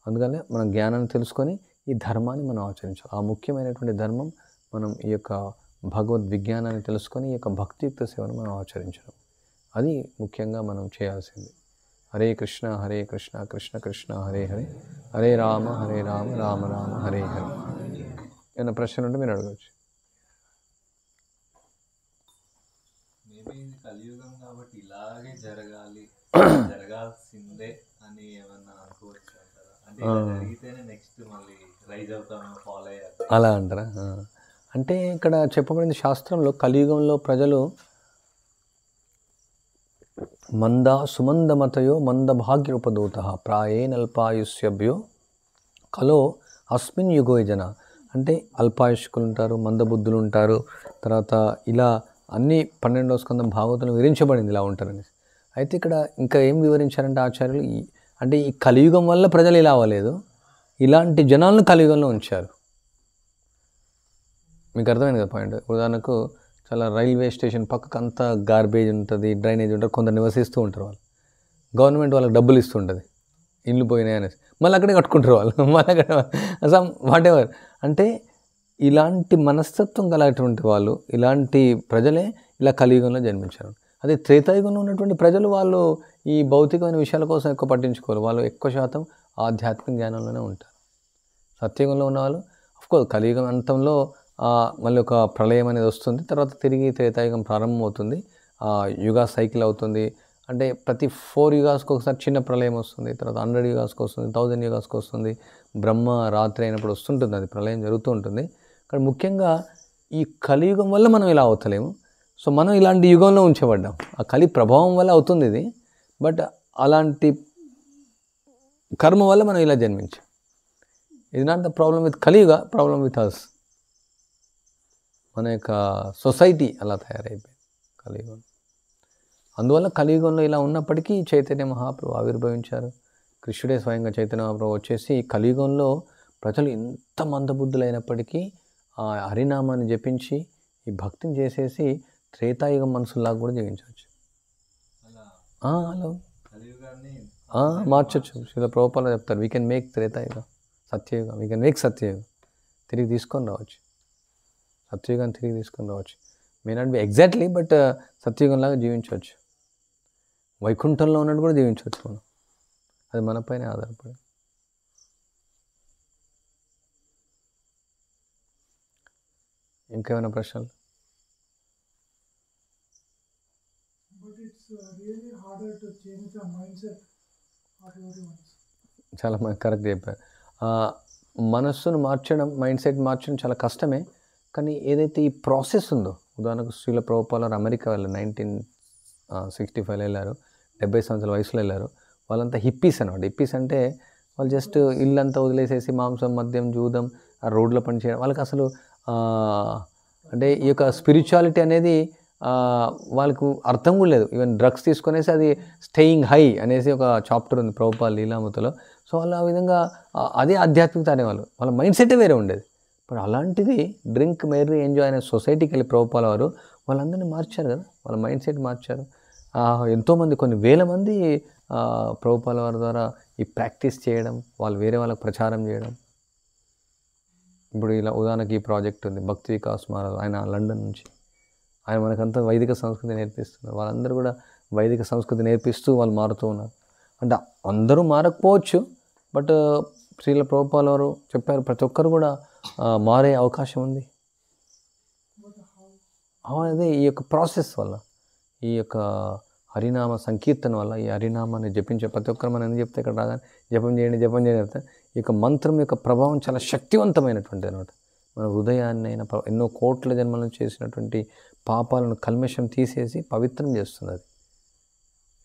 అందుకనే మనం జ్ఞానాన్ని తెలుసుకొని ఈ ధర్మాన్ని మనం ఆచరించాలి. ఆ ముఖ్యమైనటువంటి ధర్మం మనం ఈ యొక్క భగవద్ విజ్ఞానాన్ని తెలుసుకొని ఈ యొక్క భక్తియుక్త సేవను మనం ఆచరించడం, అది ముఖ్యంగా మనం చేయాల్సింది. హరే కృష్ణ కృష్ణ కృష్ణ హరే హరే, హరే రామ రామ రామ హరే హరే. ఏమైనా ప్రశ్నలు ఉంటే మీరు అడగవచ్చు. కలియుగం కాబట్టి ఇలాగే జరగాలి, జరగాల్సిందే అని ఏమన్నా అనుకోవచ్చు అంటారా? అంటే జరిగితేనే నెక్స్ట్ మళ్ళీ రైజ్ అవుతాము, ఫాలో అయ్యారు అలా అంటారా? అంటే ఇక్కడ చెప్పబడింది శాస్త్రంలో, కలియుగంలో ప్రజలు సుమందమతయో మందభాగ్యోపదూత ప్రాయేనల్పాయుష్యభ్యో కలో అస్మిన్ యుగో జన. అంటే అల్పాయుష్కులు ఉంటారు, మందబుద్ధులు ఉంటారు. తర్వాత ఇలా అన్ని 12వ స్కందం భాగవతంలో వివరించబడింది ఇలా ఉంటారని. అయితే ఇక్కడ ఇంకా ఏం వివరించారంటే ఆచార్యులు, అంటే ఈ కలియుగం వల్ల ప్రజలు ఇలా అవ్వలేదు, ఇలాంటి జనాలను కలియుగంలో ఉంచారు. మీకు అర్థమైంది కదా పాయింట్? ఉదాహరణకు చాలా రైల్వే స్టేషన్ పక్కకు అంతా గార్బేజ్ ఉంటుంది, డ్రైనేజ్ ఉంటుంది, కొందరు నివసిస్తూ ఉంటారు. వాళ్ళు గవర్నమెంట్ వాళ్ళకి డబ్బులు ఇస్తుంటుంది, ఇల్లు పోయినాయి అనేసి, మళ్ళీ అక్కడే కట్టుకుంటారు వాళ్ళు, మళ్ళీ అక్కడ వాట్ ఎవర్. అంటే ఇలాంటి మనస్తత్వం కలిగినటువంటి వాళ్ళు, ఇలాంటి ప్రజలే ఇలా కలియుగంలో జన్మించారు. అదే త్రేతాయుగంలో ఉన్నటువంటి ప్రజలు వాళ్ళు ఈ భౌతికమైన విషయాల కోసం ఎక్కువ పట్టించుకోరు, వాళ్ళు ఎక్కువ శాతం ఆధ్యాత్మిక జ్ఞానంలోనే ఉంటారు. సత్యయుగంలో ఉన్న వాళ్ళు అఫ్కోర్స్ కలియుగం అంతంలో మళ్ళీ ఒక ప్రళయం అనేది వస్తుంది, తర్వాత తిరిగి త్రేతాయుగం ప్రారంభమవుతుంది, యుగా సైకిల్ అవుతుంది. అంటే ప్రతి 4 యుగాస్కి ఒకసారి చిన్న ప్రళయం వస్తుంది, తర్వాత 100 యుగాస్కి వస్తుంది, 1000 యుగాస్కి వస్తుంది, బ్రహ్మ రాత్రి అయినప్పుడు వస్తుంటుంది, అది ప్రళయం జరుగుతూ ఉంటుంది. కానీ ముఖ్యంగా ఈ కలియుగం వల్ల మనం ఇలా అవుతలేము. సో మనం ఇలాంటి యుగంలో ఉంచబడ్డాం, ఆ కలి ప్రభావం వల్ల అవుతుంది ఇది. బట్ అలాంటి కర్మ వల్ల మనం ఇలా జన్మించాం. ఇది నాట్ ద ప్రాబ్లం విత్ కలియుగ, ప్రాబ్లం విత్ అస్. మన యొక్క సొసైటీ అలా తయారైపోయింది కలియుగం. అందువల్ల కలియుగంలో ఇలా ఉన్నప్పటికీ చైతన్య మహాప్రభు ఆవిర్భవించారు. కృష్ణుడే స్వయంగా చైతన్య మహాప్రభు వచ్చేసి కలియుగంలో ప్రజలు ఎంత మందబుద్ధులైనప్పటికీ ఆ హరినామాన్ని జపించి ఈ భక్తిని చేసేసి త్రేతాయుగం మనసులాగా కూడా జీవించవచ్చు. అలా మార్చచ్చు. శ్రీల ప్రభుపాద చెప్తారు, వీ కెన్ మేక్ త్రేతాయుగ సత్యయుగం, వీ కెన్ మేక్ సత్యయుగం. తిరిగి తీసుకొని రావచ్చు, సత్యయుగాన్ని తిరిగి తీసుకొని రావచ్చు. May not be exactly, but సత్యయుగంలాగా జీవించవచ్చు. వైకుంఠంలో ఉన్నట్టు కూడా జీవించవచ్చు మనం, అది మనపైన ఆధారపడి. ఇంకేమైనా ప్రశ్నలు? చాలా కరెక్ట్ చెప్పారు. మనస్సును మార్చడం, మైండ్ సెట్ మార్చడం చాలా కష్టమే. కానీ ఏదైతే ఈ ప్రాసెస్ ఉందో, ఉదాహరణకు శ్రీల ప్రభుపాద అమెరికా వెళ్ళారు, 1965 వెళ్ళారు, 70 సంవత్సరాల వయసులో వెళ్ళారు. వాళ్ళంతా హిప్పీస్ అనమాట. హిప్పీస్ అంటే వాళ్ళు జస్ట్ ఇల్లంతా వదిలేసేసి మాంసం, మద్యం, జూదం, ఆ రోడ్ల పని చేయడం. వాళ్ళకి అసలు అంటే ఈ యొక్క స్పిరిచువాలిటీ అనేది వాళ్ళకు అర్థం కూడా లేదు. ఈవెన్ డ్రగ్స్ తీసుకునేసి అది స్టేయింగ్ హై అనేసి ఒక చాప్టర్ ఉంది ప్రభుపాద లీలామృతలో. సో వాళ్ళు ఆ విధంగా అదే ఆధ్యాత్మికత అనేవాళ్ళు, వాళ్ళ మైండ్ సెటే వేరే ఉండేది. ఇప్పుడు అలాంటిది డ్రింక్, మెర్రీ, ఎంజాయ్ అనే సొసైటీకి వెళ్ళి ప్రభుపాద వారు వాళ్ళందరినీ మార్చారు కదా, వాళ్ళ మైండ్ సెట్ మార్చారు. ఎంతోమంది, కొన్ని వేల మంది ప్రభుపాద వారి ద్వారా ఈ ప్రాక్టీస్ చేయడం, వాళ్ళు వేరే వాళ్ళకి ప్రచారం చేయడం. ఇప్పుడు ఇలా ఉదాహరణకి ఈ ప్రాజెక్ట్ ఉంది, భక్తి వికాస్ మహారాజ్, ఆయన లండన్ నుంచి, ఆయన మనకంతా వైదిక సంస్కృతి నేర్పిస్తున్నారు. వాళ్ళందరూ కూడా వైదిక సంస్కృతి నేర్పిస్తూ వాళ్ళు మారుతూ ఉన్నారు. అంటే అందరూ మారకపోవచ్చు, బట్ శ్రీల ప్రభుపాద వారు చెప్పారు ప్రతి ఒక్కరు కూడా మారే అవకాశం ఉంది. అదే ఈ యొక్క ప్రాసెస్ వల్ల, ఈ యొక్క హరినామ సంకీర్తన వల్ల, ఈ హరినామాన్ని జపించే ప్రతి ఒక్కరు మనం ఎందుకు చెప్తే ఇక్కడ రాగానే జపం చేయండి చెప్తే, ఈ యొక్క మంత్రం యొక్క ప్రభావం చాలా శక్తివంతమైనటువంటి అనమాట. మన హృదయాన్ని అయినా ఎన్నో కోట్ల జన్మలను చేసినటువంటి పాపాలను కల్మషం తీసేసి పవిత్రం చేస్తుంది. అది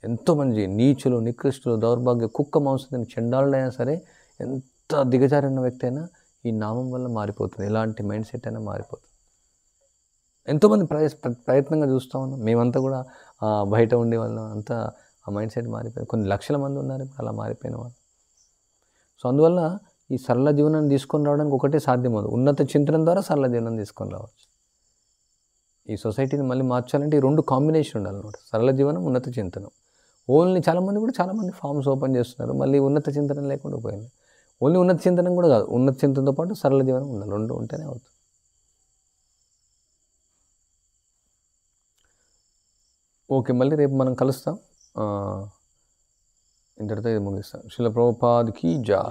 ఎంతోమంది నీచులు, నికృష్టులు, దౌర్భాగ్య, కుక్క మాంసం చండాలుడైనా సరే, ఎంత దిగజారిన వ్యక్తి అయినా ఈ నామం వల్ల మారిపోతుంది. ఎలాంటి మైండ్ సెట్ అయినా మారిపోతుంది. ఎంతోమంది ప్రయత్నంగా చూస్తూ ఉన్నాం. మేమంతా కూడా బయట ఉండే వాళ్ళం, అంతా ఆ మైండ్ సెట్ మారిపోయింది. కొన్ని లక్షల మంది ఉన్నారు ఇప్పుడు అలా మారిపోయిన వాళ్ళు. సో అందువల్ల ఈ సరళ జీవనాన్ని తీసుకొని రావడానికి ఒకటే సాధ్యం అవుతుంది, ఉన్నత చింతన ద్వారా సరళ జీవనాన్ని తీసుకొని రావచ్చు. ఈ సొసైటీని మళ్ళీ మార్చాలంటే ఈ రెండు కాంబినేషన్ ఉండాలన్నమాట. సరళ జీవనం, ఉన్నత చింతనం. ఓన్లీ చాలామంది ఫార్మ్స్ ఓపెన్ చేస్తున్నారు, మళ్ళీ ఉన్నత చింతనం లేకుండా పోయింది. ఓన్లీ ఉన్నత చింతనం కూడా కాదు, ఉన్నత చింతనతో పాటు సరళ జీవనం ఉండాలి, రెండు ఉంటేనే అవుతుంది. ఓకే, మళ్ళీ రేపు మనం కలుస్తాం. ఇంతటితో ఇది ముగిస్తాం. శ్రీల ప్రభుపాద్ కీ జై.